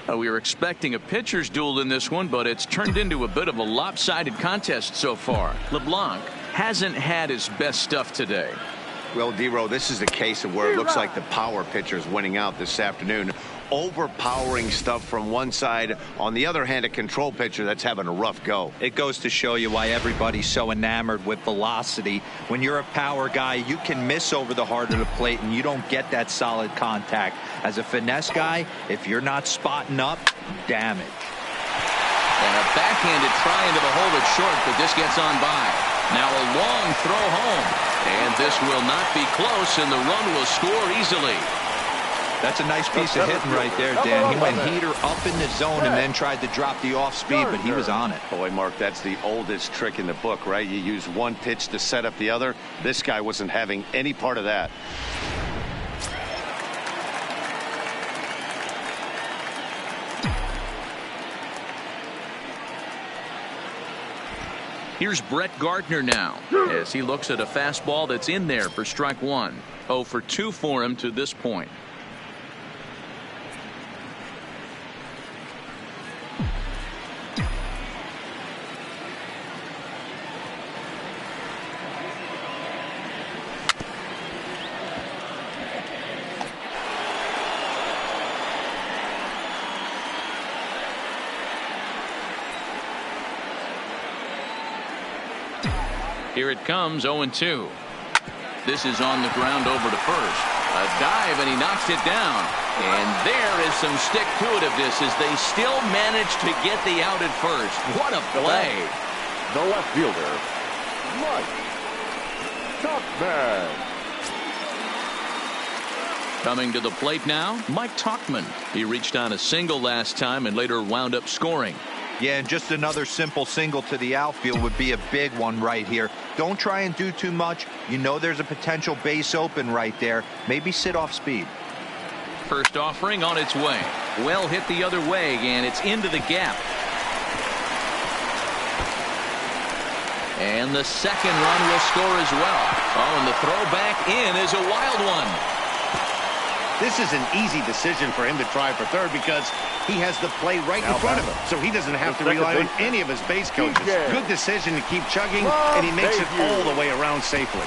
We were expecting a pitcher's duel in this one, but it's turned into a bit of a lopsided contest so far. LeBlanc hasn't had his best stuff today. Well, D-Row, this is the case of where it looks like the power pitcher is winning out this afternoon. Overpowering stuff from one side. On the other hand, a control pitcher that's having a rough go. It goes to show you why everybody's so enamored with velocity. When you're a power guy, you can miss over the heart of the plate and you don't get that solid contact. As a finesse guy, if you're not spotting up, damage. And a backhanded try into the hole at short, but this gets on by. Now a long throw home. And this will not be close, and the run will score easily. That's a nice piece of hitting right there, Dan. He went heater up in the zone and then tried to drop the off speed, but he was on it. Boy, Mark, that's the oldest trick in the book, right? You use one pitch to set up the other. This guy wasn't having any part of that. Here's Brett Gardner now as he looks at a fastball that's in there for strike one. 0 for 2 for him to this point. Here it comes, 0-2. This is on the ground over to first. A dive, and he knocks it down. And there is some stick to it of this as they still manage to get the out at first. What a play. The left fielder, Mike Tuchman. Coming to the plate now, Mike Tuchman. He reached on a single last time and later wound up scoring. Yeah, and just another simple single to the outfield would be a big one right here. Don't try and do too much. You know there's a potential base open right there. Maybe sit off speed. First offering on its way. Well hit the other way, and it's into the gap. And the second run will score as well. Oh, and the throw back in is a wild one. This is an easy decision for him to try for third because he has the play right in front of him. So he doesn't have to rely on any of his base coaches. Good decision to keep chugging, and he makes it all the way around safely.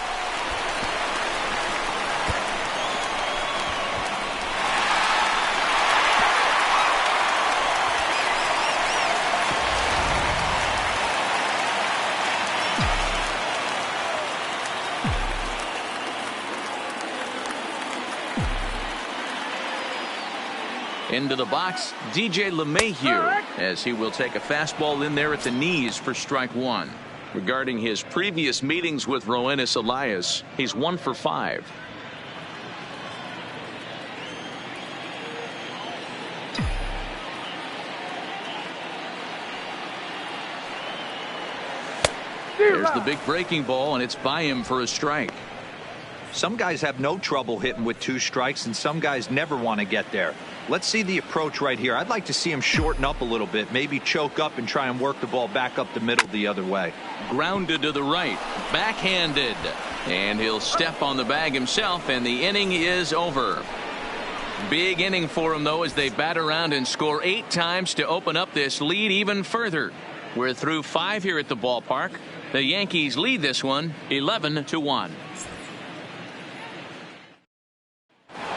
Into the box, DJ LeMahieu, as he will take a fastball in there at the knees for strike one. Regarding his previous meetings with Roenis Elias, he's 1 for 5. There's the big breaking ball, and it's by him for a strike. Some guys have no trouble hitting with 2 strikes, and some guys never want to get there. Let's see the approach right here. I'd like to see him shorten up a little bit, maybe choke up and try and work the ball back up the middle the other way. Grounded to the right, backhanded, and he'll step on the bag himself, and the inning is over. Big inning for him, though, as they bat around and score 8 times to open up this lead even further. We're through 5 here at the ballpark. The Yankees lead this one 11-1.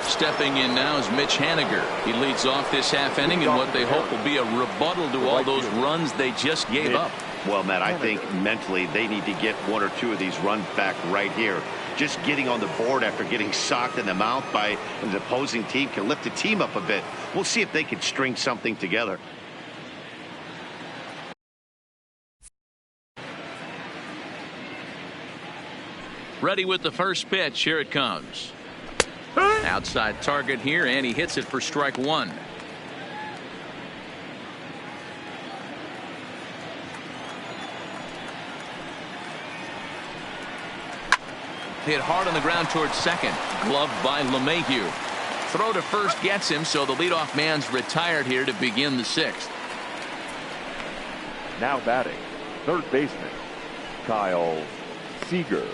Stepping in now is Mitch Haniger. He leads off this half inning in what they hope will be a rebuttal to all those runs they just gave up. Well, Matt, I think mentally they need to get 1 or 2 of these runs back right here. Just getting on the board after getting socked in the mouth by an opposing team can lift the team up a bit. We'll see if they can string something together. Ready with the first pitch. Here it comes. Outside target here, and he hits it for strike 1. Hit hard on the ground towards second. Gloved by LeMahieu. Throw to first gets him, so the leadoff man's retired here to begin the 6th. Now batting, third baseman, Kyle Seager.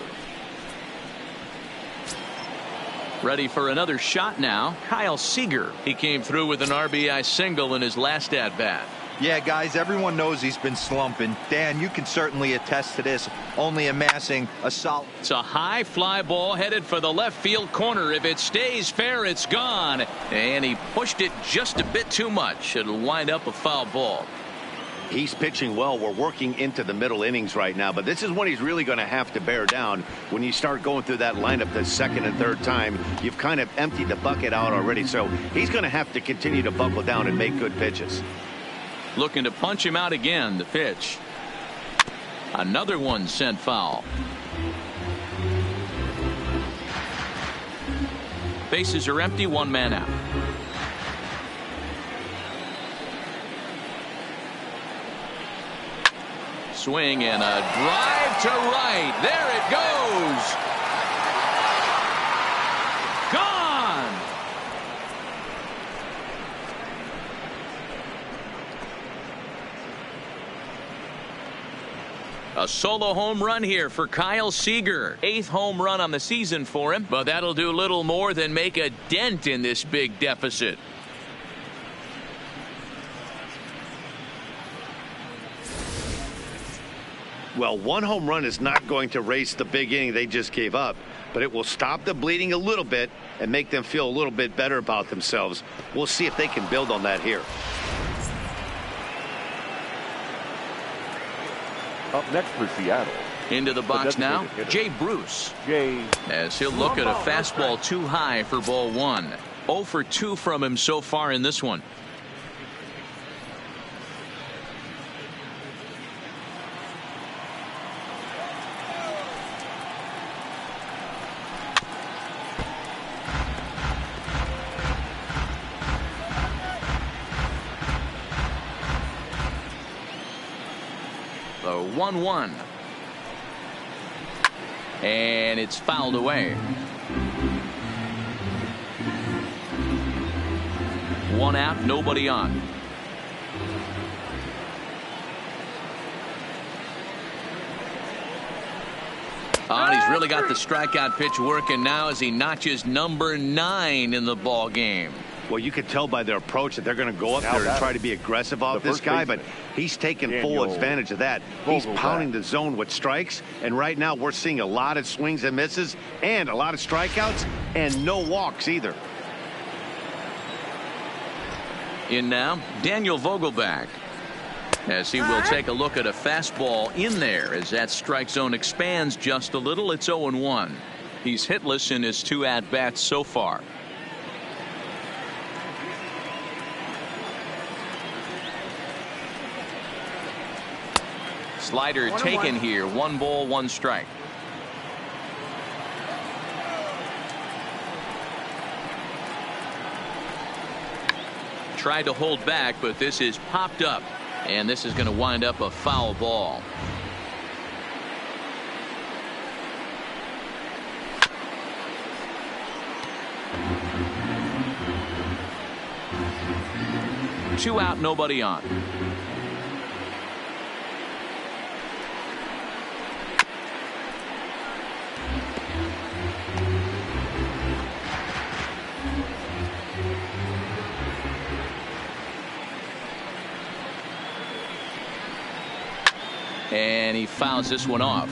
Ready for another shot now. Kyle Seager. He came through with an RBI single in his last at-bat. Yeah, guys, everyone knows he's been slumping. Dan, you can certainly attest to this, only amassing a solid. It's a high fly ball headed for the left field corner. If it stays fair, it's gone. And he pushed it just a bit too much. It'll wind up a foul ball. He's pitching well. We're working into the middle innings right now, but this is when he's really going to have to bear down. When you start going through that lineup the second and third time, you've kind of emptied the bucket out already, so he's going to have to continue to buckle down and make good pitches. Looking to punch him out again. The pitch. Another one sent foul. Bases are empty. 1 man out. Swing and a drive to right. There it goes. Gone. A solo home run here for Kyle Seager. 8th home run on the season for him, but that'll do little more than make a dent in this big deficit. Well, 1 home run is not going to erase the big inning they just gave up, but it will stop the bleeding a little bit and make them feel a little bit better about themselves. We'll see if they can build on that here. Up next for Seattle. Into the box now, Jay Bruce. As he'll look at a fastball too high for ball 1. 0 for 2 from him so far in this one. The 1-1. And it's fouled away. 1 out, nobody on. And he's really got the strikeout pitch working now as he notches number 9 in the ball game. Well, you can tell by their approach that they're going to go up there and try to be aggressive off this guy, but he's taking full advantage of that. He's pounding the zone with strikes, and right now we're seeing a lot of swings and misses and a lot of strikeouts and no walks either. In now, Daniel Vogelbach, as he will take a look at a fastball in there as that strike zone expands just a little. It's 0-1. He's hitless in his 2 at-bats so far. Slider taken here. 1 ball, 1 strike. Tried to hold back, but this is popped up, and this is going to wind up a foul ball. 2 out, nobody on. And he fouls this one off.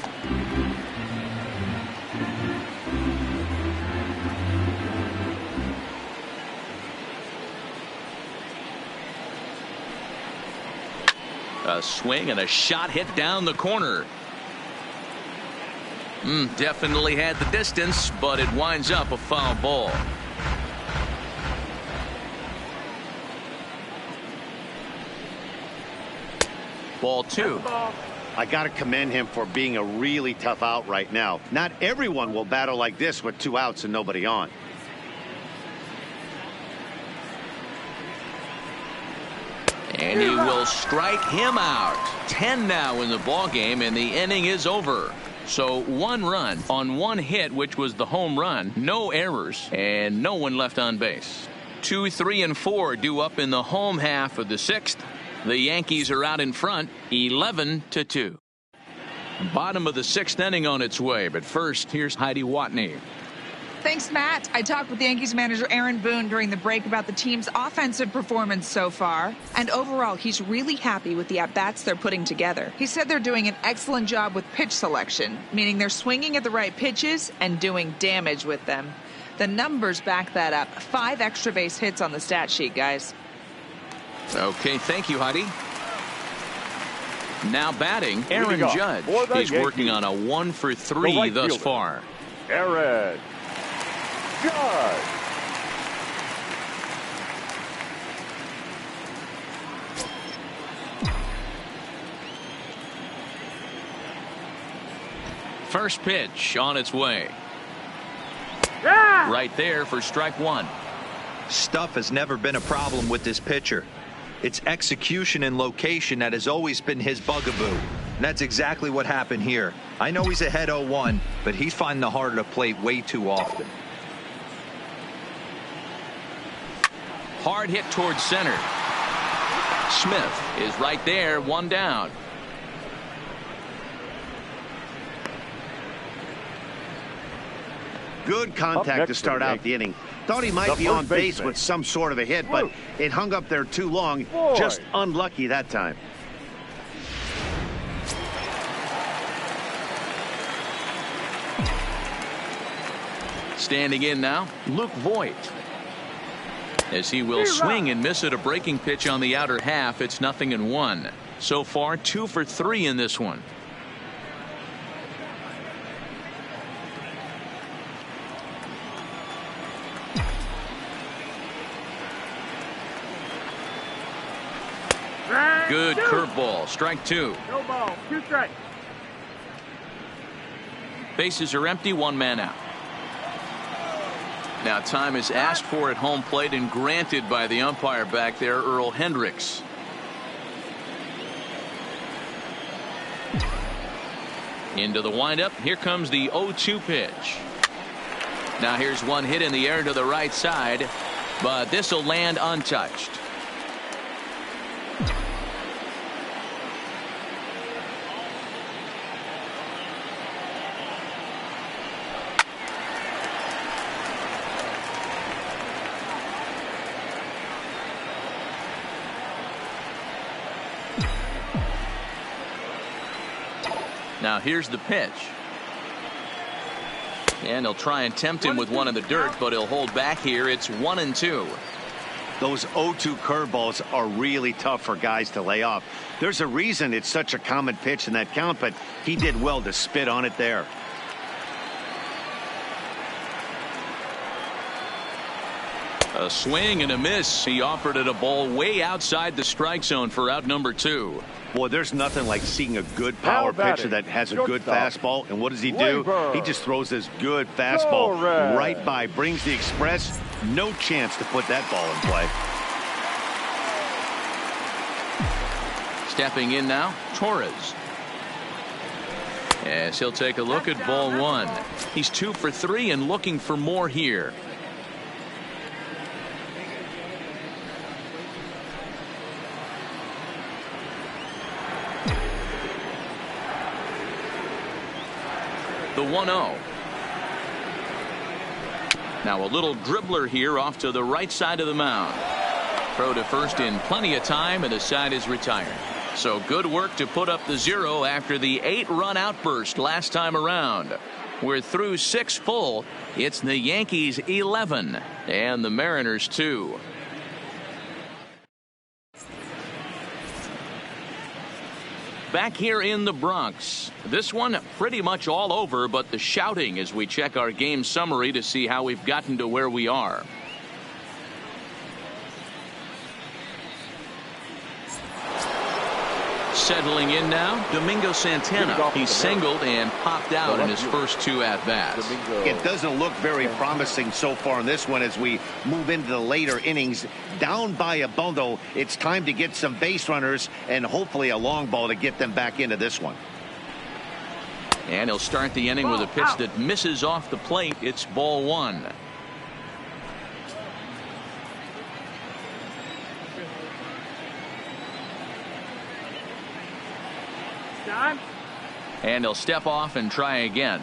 A swing and a shot hit down the corner. Definitely had the distance, but it winds up a foul ball. Ball 2. I got to commend him for being a really tough out right now. Not everyone will battle like this with 2 outs and nobody on. And he will strike him out. 10 now in the ball game, and the inning is over. So 1 run on 1 hit, which was the home run. No errors and no one left on base. 2, 3, and 4 due up in the home half of the 6th. The Yankees are out in front 11-2. Bottom of the 6th inning on its way. But first, here's Heidi Watney. Thanks, Matt. I talked with Yankees manager Aaron Boone during the break about the team's offensive performance so far. And overall, he's really happy with the at-bats they're putting together. He said they're doing an excellent job with pitch selection, meaning they're swinging at the right pitches and doing damage with them. The numbers back that up. 5 extra base hits on the stat sheet, guys. Okay, thank you, Heidi. Now batting, Aaron Judge. He's working on a 1 for 3 thus far. Aaron Judge. First pitch on its way. Yeah! Right there for strike 1. Stuff has never been a problem with this pitcher. It's execution and location that has always been his bugaboo. And that's exactly what happened here. I know he's ahead 0-1, but he's finding the harder to plate way too often. Hard hit towards center. Smith is right there, 1 down. Good contact to start out the inning. Thought he might be on base with some sort of a hit, but it hung up there too long. Just unlucky that time. Standing in now, Luke Voigt. As he will swing and miss at a breaking pitch on the outer half. It's 0-1. So far 2 for 3 in this one. Good curveball. Strike 2. No ball. 2 strikes. Bases are empty. 1 man out. Now time is asked for at home plate and granted by the umpire back there, Earl Hendricks. Into the windup. Here comes the 0-2 pitch. Now here's one hit in the air to the right side, but this will land untouched. Now here's the pitch. And he'll try and tempt him with one in the dirt, but he'll hold back here. It's 1-2. Those 0-2 curveballs are really tough for guys to lay off. There's a reason it's such a common pitch in that count, but he did well to spit on it there. A swing and a miss. He offered it a ball way outside the strike zone for out number 2. Boy, there's nothing like seeing a good power pitcher that has a good fastball. And what does he do? He just throws this good fastball right by, brings the express. No chance to put that ball in play. Stepping in now, Torres. As he'll take a look at ball 1. He's 2 for 3 and looking for more here. The 1-0. Now a little dribbler here off to the right side of the mound. Throw to first in plenty of time, and the side is retired. So good work to put up the 0 after the 8-run outburst last time around. We're through 6 full. It's the Yankees 11 and the Mariners 2. Back here in the Bronx. This one pretty much all over, but the shouting as we check our game summary to see how we've gotten to where we are. Settling in now, Domingo Santana. He singled and popped out in his first 2 at-bats. It doesn't look very promising so far in this one as we move into the later innings. Down by a bundle, it's time to get some base runners and hopefully a long ball to get them back into this one. And he'll start the inning with a pitch that misses off the plate. It's ball 1. And he'll step off and try again.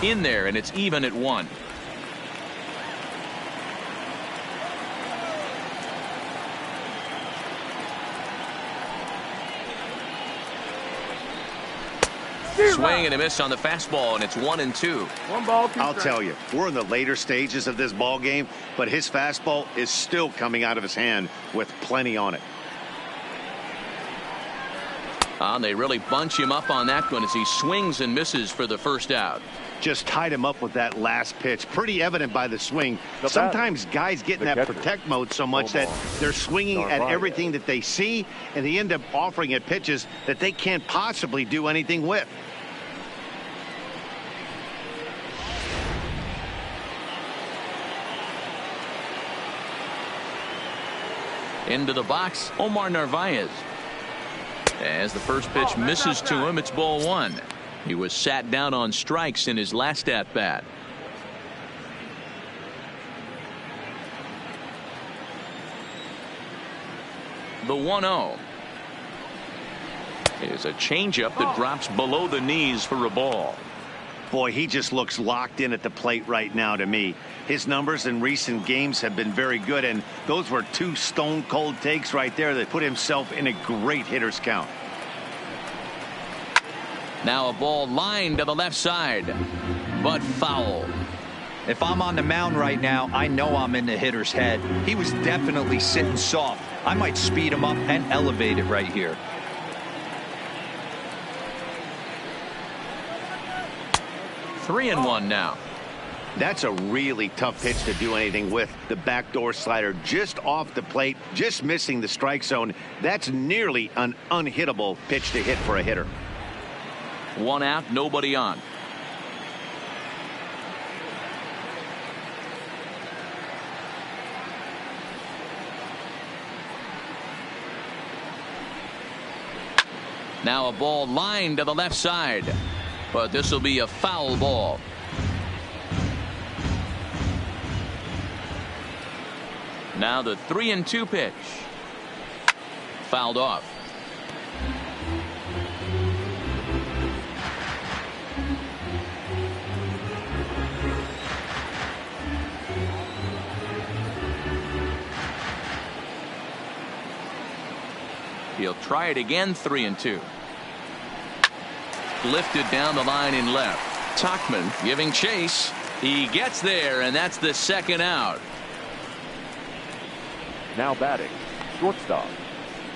In there, and it's even at 1. Swing and a miss on the fastball, and it's 1-2. 1 ball, 2 I'll strikes. tell you, we're in the later stages of this ball game, but his fastball is still coming out of his hand with plenty on it. They really bunch him up on that one as he swings and misses for the first out. Just tied him up with that last pitch. Pretty evident by the swing. Sometimes guys get in that protect mode so much that they're swinging at everything that they see, and they end up offering it pitches that they can't possibly do anything with. Into the box, Omar Narvaez. As the first pitch misses to him, it's ball 1. He was sat down on strikes in his last at-bat. The 1-0 is a changeup that drops below the knees for a ball. Boy, he just looks locked in at the plate right now to me. His numbers in recent games have been very good, and those were 2 stone-cold takes right there that put himself in a great hitter's count. Now a ball lined to the left side, but foul. If I'm on the mound right now, I know I'm in the hitter's head. He was definitely sitting soft. I might speed him up and elevate it right here. Three and one now. That's a really tough pitch to do anything with. The backdoor slider just off the plate, just missing the strike zone. That's nearly an unhittable pitch to hit for a hitter. One out, nobody on. Now a ball lined to the left side, but this will be a foul ball. Now the 3-2 pitch. Fouled off. He'll try it again. 3-2. Lifted down the line in left. Tauchman giving chase. He gets there, and that's the second out. Now batting, shortstop,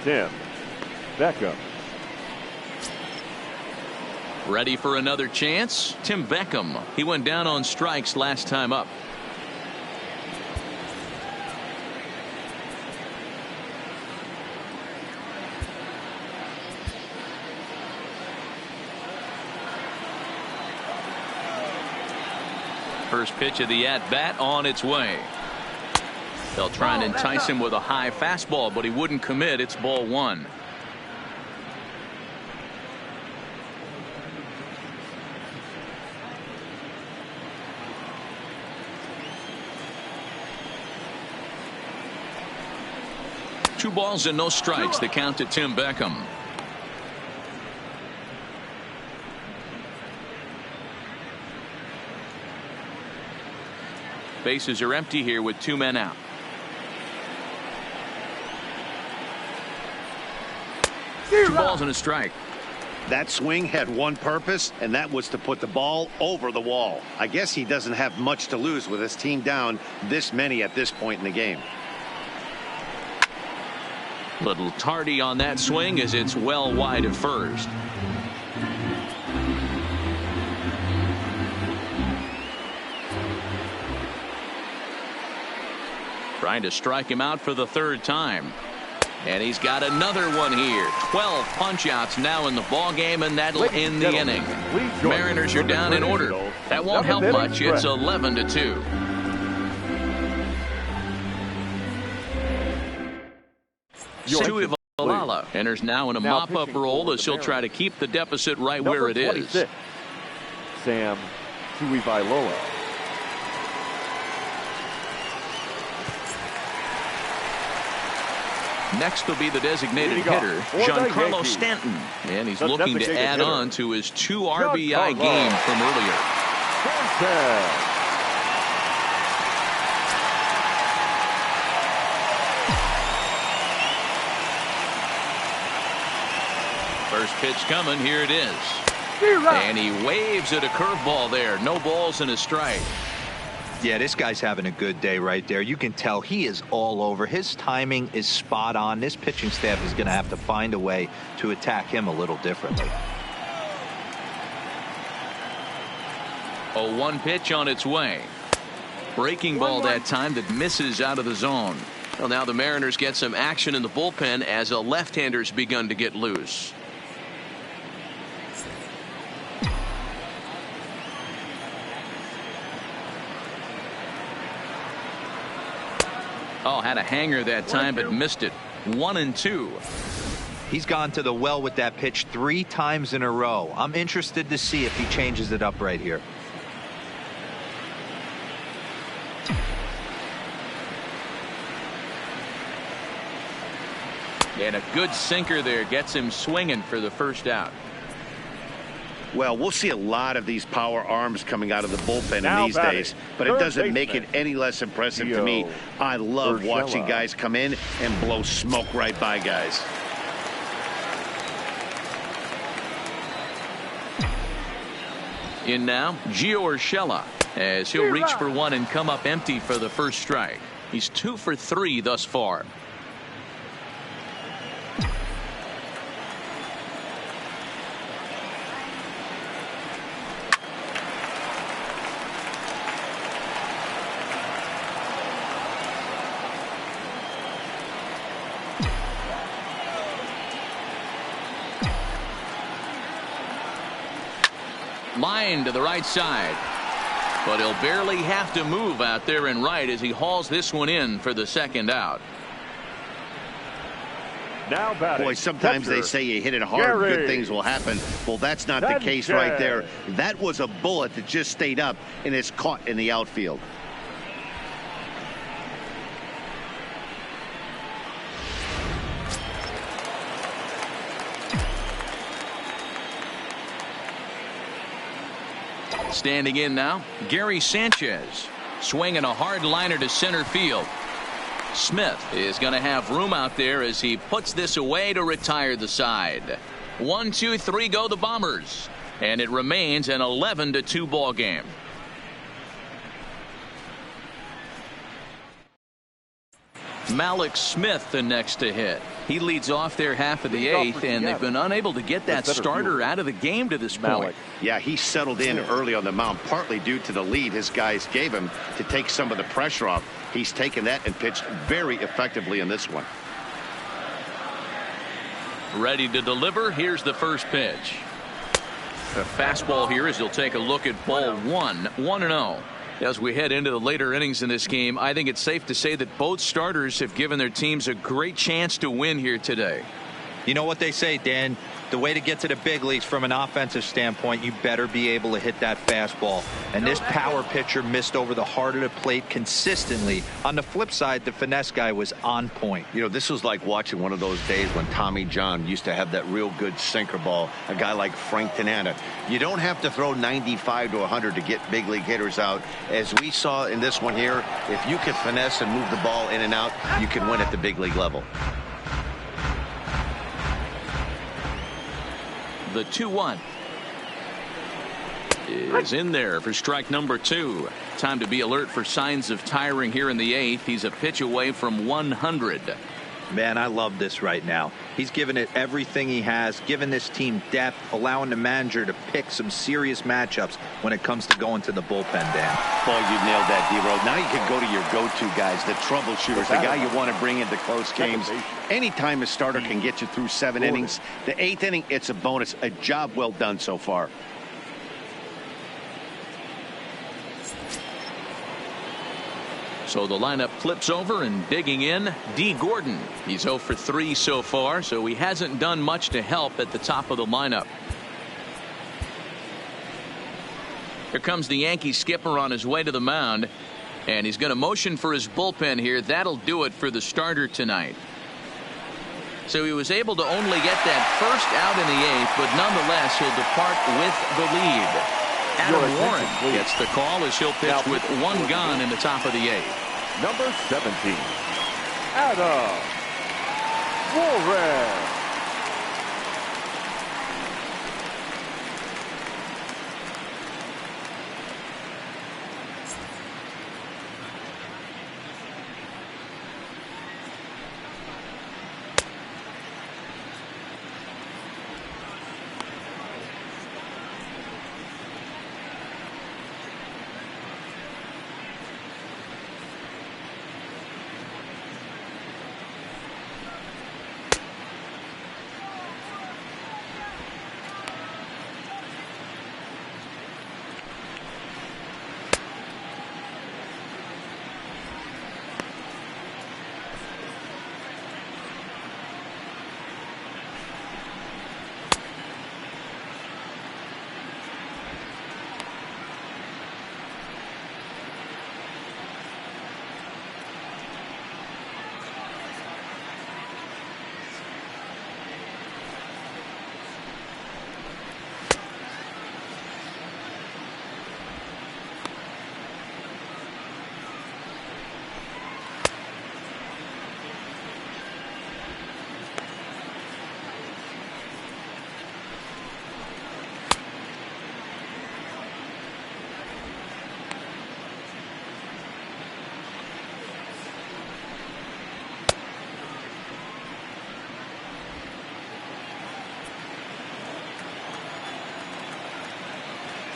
Tim Beckham. Ready for another chance? Tim Beckham. He went down on strikes last time up. First pitch of the at-bat on its way. They'll try and entice him with a high fastball, but he wouldn't commit. It's ball one. 2 balls and no strikes. The count to Tim Beckham. Bases are empty here with 2 men out. Two balls and a strike. That swing had one purpose, and that was to put the ball over the wall. I guess he doesn't have much to lose with his team down this many at this point in the game. Little tardy on that swing as it's well wide of first. Trying to strike him out for the 3rd time. And he's got another one here. 12 punch-outs now in the ball game, and that'll end the inning. Mariners are down in order. That won't help much. It's 11-2. Stu Ivalala enters now in a mop-up role as he'll try to keep the deficit right where it is. Sam Tuivailala. Next will be the designated hitter, Giancarlo Stanton. And he's looking to add on to his 2 RBI game from earlier. First pitch coming. Here it is. And he waves at a curveball there. No balls and a strike. Yeah, this guy's having a good day right there. You can tell he is all over. His timing is spot on. This pitching staff is going to have to find a way to attack him a little differently. 0-1 pitch on its way. Breaking ball that time that misses out of the zone. Well, now the Mariners get some action in the bullpen as a left-hander's begun to get loose. Oh, had a hanger that time, but missed it. 1-2. He's gone to the well with that pitch 3 times in a row. I'm interested to see if he changes it up right here. And a good sinker there gets him swinging for the first out. Well, we'll see a lot of these power arms coming out of the bullpen in these days, but it doesn't make it any less impressive to me. I love watching guys come in and blow smoke right by guys. In now, Gio Urshela, as he'll reach for one and come up empty for the first strike. He's 2 for 3 thus far. Line to the right side, but he'll barely have to move out there in right as he hauls this one in for the 2nd out. Now batting. Boy, sometimes they say you hit it hard, good things will happen. Well, that's not the case right there. That was a bullet that just stayed up and is caught in the outfield. Standing in now, Gary Sanchez, swinging a hard liner to center field. Smith is going to have room out there as he puts this away to retire the side. 1, 2, 3 go the Bombers, and it remains an 11-2 ball game. Malik Smith the next to hit. He leads off their half of the 8th, and they've been unable to get that starter out of the game to this point. Yeah, he settled in early on the mound, partly due to the lead his guys gave him to take some of the pressure off. He's taken that and pitched very effectively in this one. Ready to deliver. Here's the first pitch. A fastball here as he'll take a look at ball 1, 1-0. As we head into the later innings in this game, I think it's safe to say that both starters have given their teams a great chance to win here today. You know what they say, Dan? The way to get to the big leagues from an offensive standpoint, you better be able to hit that fastball. And this power pitcher missed over the heart of the plate consistently. On the flip side, the finesse guy was on point. You know, this was like watching one of those days when Tommy John used to have that real good sinker ball. A guy like Frank Tanana. You don't have to throw 95 to 100 to get big league hitters out. As we saw in this one here, if you can finesse and move the ball in and out, you can win at the big league level. The 2-1 is in there for strike number 2. Time to be alert for signs of tiring here in the 8th. He's a pitch away from 100. Man, I love this right now. He's given it everything he has, given this team depth, allowing the manager to pick some serious matchups when it comes to going to the bullpen, Dan. Boy, you nailed that, D-Road. Now you can go to your go-to guys, the troubleshooters, the guy you want to bring into close games. Anytime a starter can get you through 7 innings, the 8th inning, it's a bonus. A job well done so far. So the lineup flips over, and digging in, D. Gordon. He's 0 for 3 so far, so he hasn't done much to help at the top of the lineup. Here comes the Yankee skipper on his way to the mound, and he's going to motion for his bullpen here. That'll do it for the starter tonight. So he was able to only get that first out in the 8th, but nonetheless he'll depart with the lead. Adam Warren gets the call as he'll pitch with 1 gone in the top of the 8th. Number 17, Adam Warren.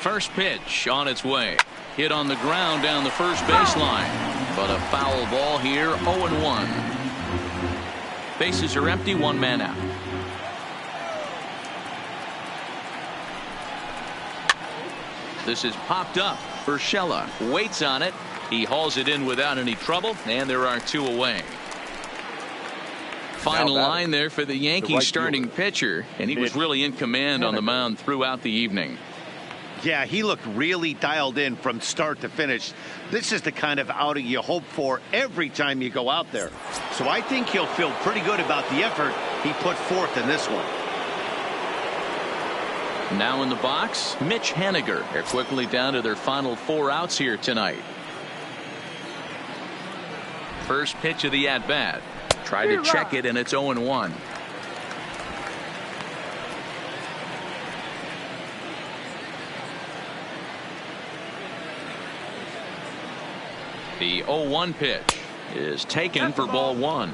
First pitch on its way. Hit on the ground down the first baseline. But a foul ball here, 0-1. Bases are empty, 1 man out. This is popped up. Urshela waits on it. He hauls it in without any trouble, and there are 2 away. Final line there for the Yankees starting pitcher, and he was really in command on the mound throughout the evening. Yeah, he looked really dialed in from start to finish. This is the kind of outing you hope for every time you go out there. So I think he'll feel pretty good about the effort he put forth in this one. Now in the box, Mitch Haniger. They're quickly down to their final 4 outs here tonight. First pitch of the at-bat. Tried to check it, and it's 0-1. The 0-1 pitch is taken for ball 1.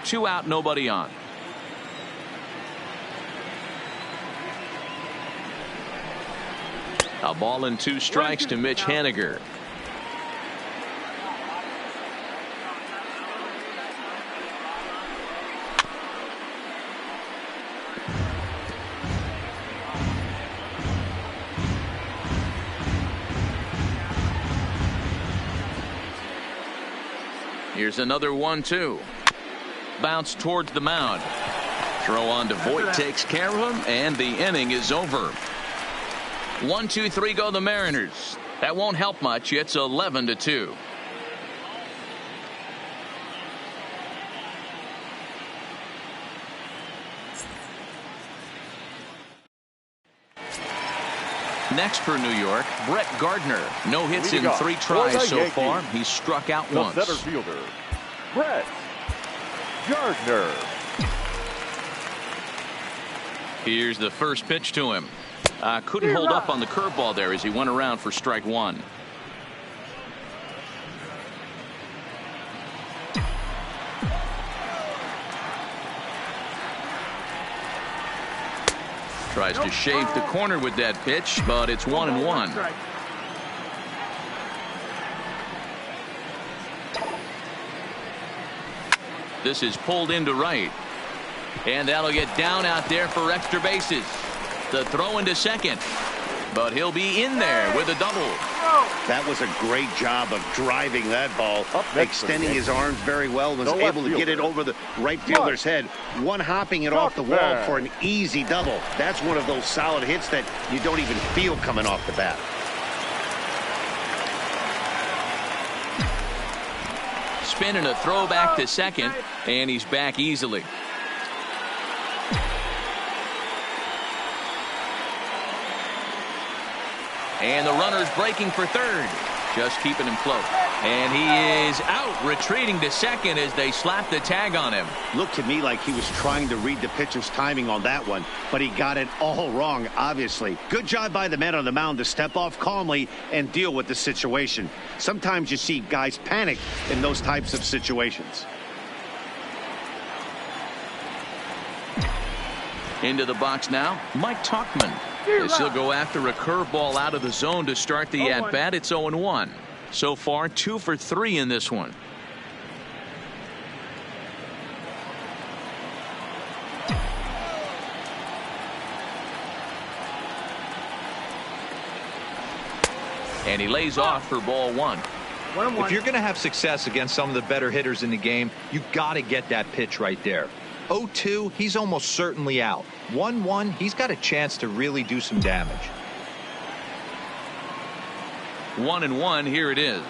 Two out, nobody on. A ball and 2 strikes to Mitch Haniger. Here's another 1-2. Bounce towards the mound. Throw on to Voit takes care of him, and the inning is over. 1-2-3 go the Mariners. That won't help much. It's 11-2. Next for New York, Brett Gardner. No hits in 3 tries so far. He's struck out once. The center fielder, Brett Gardner. Here's the first pitch to him. Couldn't hold up on the curveball there as he went around for strike 1. Tries to shave the corner with that pitch, but it's 1-1. This is pulled into right. And that'll get down out there for extra bases. The throw into second. But he'll be in there with a double. That was a great job of driving that ball, extending his arms very well, was able to get it over the right fielder's head, one-hopping it off the wall for an easy double. That's one of those solid hits that you don't even feel coming off the bat. Spinning a throw back to second, and he's back easily. And the runner's breaking for third. Just keeping him close. And he is out, retreating to second as they slap the tag on him. Looked to me like he was trying to read the pitcher's timing on that one, but he got it all wrong, obviously. Good job by the man on the mound to step off calmly and deal with the situation. Sometimes you see guys panic in those types of situations. Into the box now, Mike Tauchman. This will go after a curveball out of the zone to start the at-bat. It's 0-1. So far, 2 for 3 in this one. And he lays off for ball 1. If you're going to have success against some of the better hitters in the game, you got to get that pitch right there. 0-2, he's almost certainly out. 1-1, he's got a chance to really do some damage. 1-1, here it is.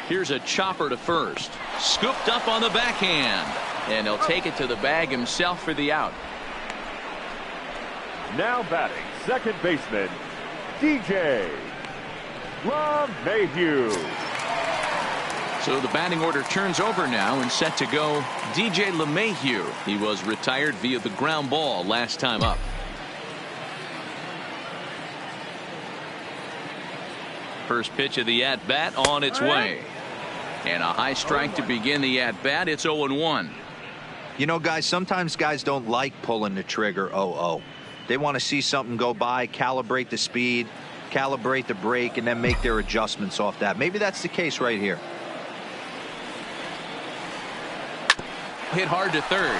Here's a chopper to first. Scooped up on the backhand. And he'll take it to the bag himself for the out. Now batting, second baseman, DJ LeMahieu. So the batting order turns over now and set to go DJ LeMahieu. He was retired via the ground ball last time up. First pitch of the at-bat on its way. And a high strike to begin the at-bat. It's 0-1. You know, guys, sometimes guys don't like pulling the trigger 0-0. They want to see something go by, calibrate the speed, calibrate the brake, and then make their adjustments off that. Maybe that's the case right here. Hit hard to third.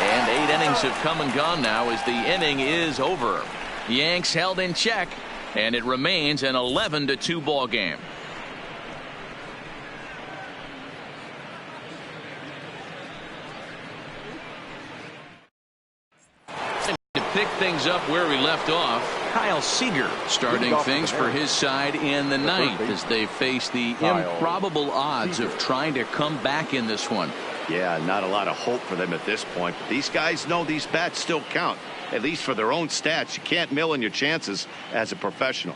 And 8 innings have come and gone now as the inning is over. Yanks held in check, and it remains an 11-2 ball game. To pick things up where we left off, Kyle Seager starting things for his side in the ninth as they face the improbable odds of trying to come back in this one. Yeah, not a lot of hope for them at this point. But these guys know these bats still count, at least for their own stats. You can't mill in your chances as a professional.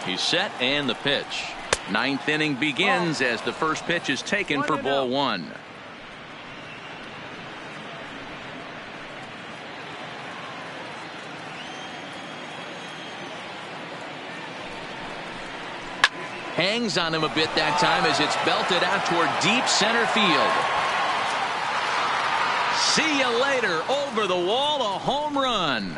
He's set, and the pitch. Ninth inning begins as the first pitch is taken for ball 1. Hangs on him a bit that time as it's belted out toward deep center field. See you later. Over the wall, a home run.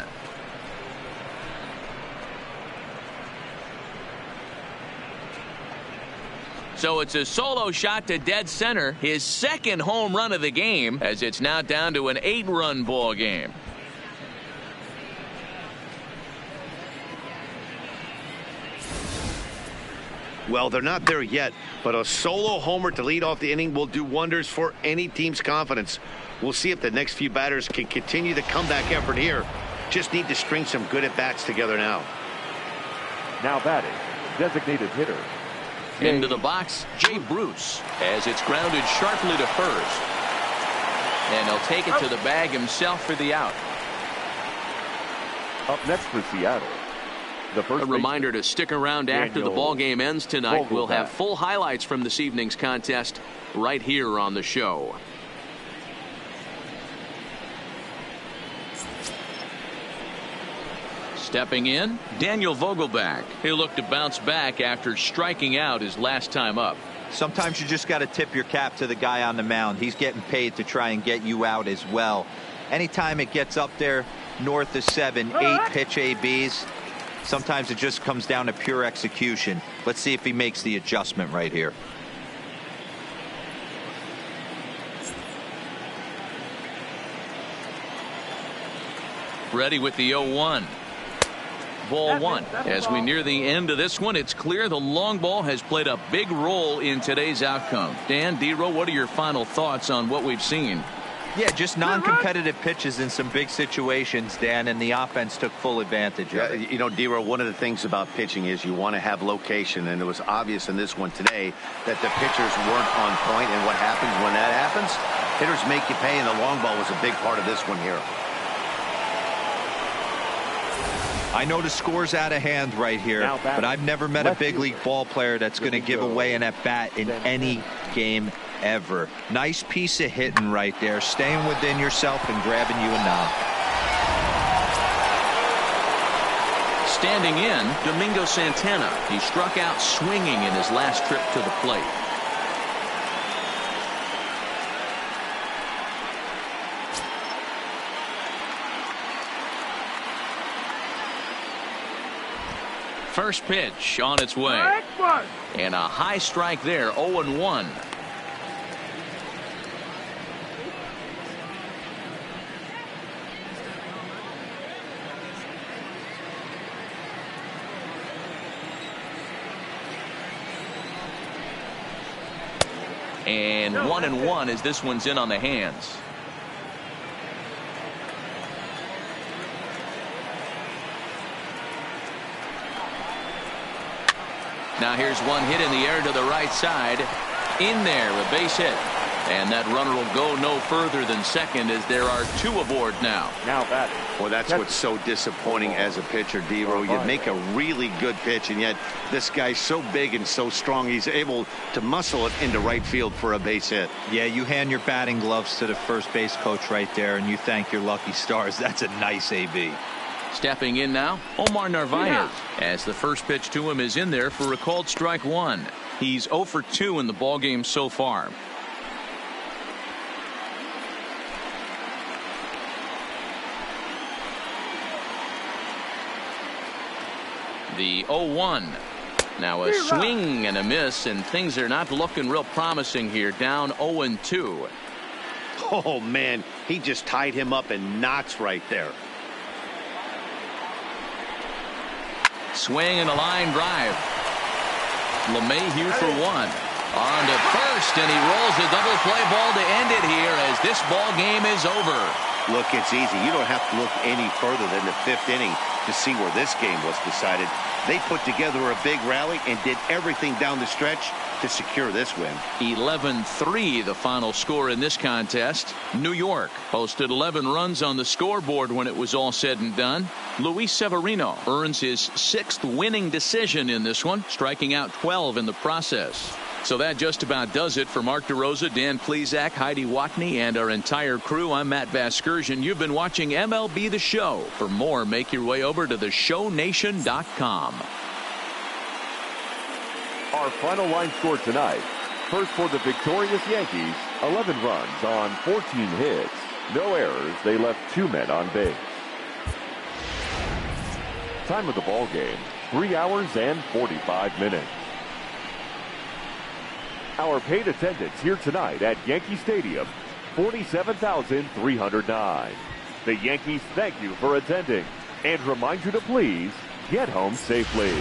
So it's a solo shot to dead center, his second home run of the game, as it's now down to an 8-run ball game. Well, they're not there yet, but a solo homer to lead off the inning will do wonders for any team's confidence. We'll see if the next few batters can continue the comeback effort here. Just need to string some good at-bats together now. Now batting, designated hitter. Into the box, Jay Bruce, as it's grounded sharply to first. And he'll take it to the bag himself for the out. Up next for Seattle. A reminder to stick around after the ball game ends tonight. We'll have full highlights from this evening's contest right here on the show. Stepping in, Daniel Vogelbach. He'll look to bounce back after striking out his last time up. Sometimes you just got to tip your cap to the guy on the mound. He's getting paid to try and get you out as well. Anytime it gets up there north of 7, 8 pitch ABs, sometimes it just comes down to pure execution. Let's see if he makes the adjustment right here. Ready with the 0-1. Ball one. As we near the end of this one, it's clear the long ball has played a big role in today's outcome. Dan, D-Row, what are your final thoughts on what we've seen? Yeah, just non-competitive pitches in some big situations, Dan, and the offense took full advantage of it. You know, D-Row, one of the things about pitching is you want to have location, and it was obvious in this one today that the pitchers weren't on point, and what happens when that happens? Hitters make you pay, and the long ball was a big part of this one here. I know the score's out of hand right here, but I've never met a big league ball player that's going to give away an at-bat in any game ever. Nice piece of hitting right there, staying within yourself and grabbing you a knob. Standing in, Domingo Santana. He struck out swinging in his last trip to the plate. First pitch on its way. And a high strike there, 0-1. And 1-1 as this one's in on the hands. Now here's one hit in the air to the right side. In there, a base hit. And that runner will go no further than second as there are two aboard now. Now batting. Well, that's what's so disappointing as a pitcher, D-Row. You make a really good pitch, and yet this guy's so big and so strong, he's able to muscle it into right field for a base hit. Yeah, you hand your batting gloves to the first base coach right there, and you thank your lucky stars. That's a nice AB. Stepping in now, Omar Narvaez, as the first pitch to him is in there for a called strike one. He's 0 for 2 in the ballgame so far. The 0-1. Now a swing and a miss, and things are not looking real promising here. Down 0-2. Oh, man, he just tied him up in knots right there. Swing and a line drive. LeMahieu for one. On to first, and he rolls a double play ball to end it here as this ball game is over. Look, it's easy. You don't have to look any further than the 5th inning to see where this game was decided. They put together a big rally and did everything down the stretch to secure this win. 11-3 the final score in this contest. New York posted 11 runs on the scoreboard when it was all said and done. Luis Severino earns his 6th winning decision in this one, striking out 12 in the process. So that just about does it for Mark DeRosa, Dan Plesac, Heidi Watney, and our entire crew. I'm Matt Vasgersian. You've been watching MLB The Show. For more, make your way over to theshownation.com. Our final line score tonight. First for the victorious Yankees, 11 runs on 14 hits. No errors. They left 2 men on base. Time of the ball game, 3 hours and 45 minutes. Our paid attendance here tonight at Yankee Stadium, 47,309. The Yankees thank you for attending and remind you to please get home safely.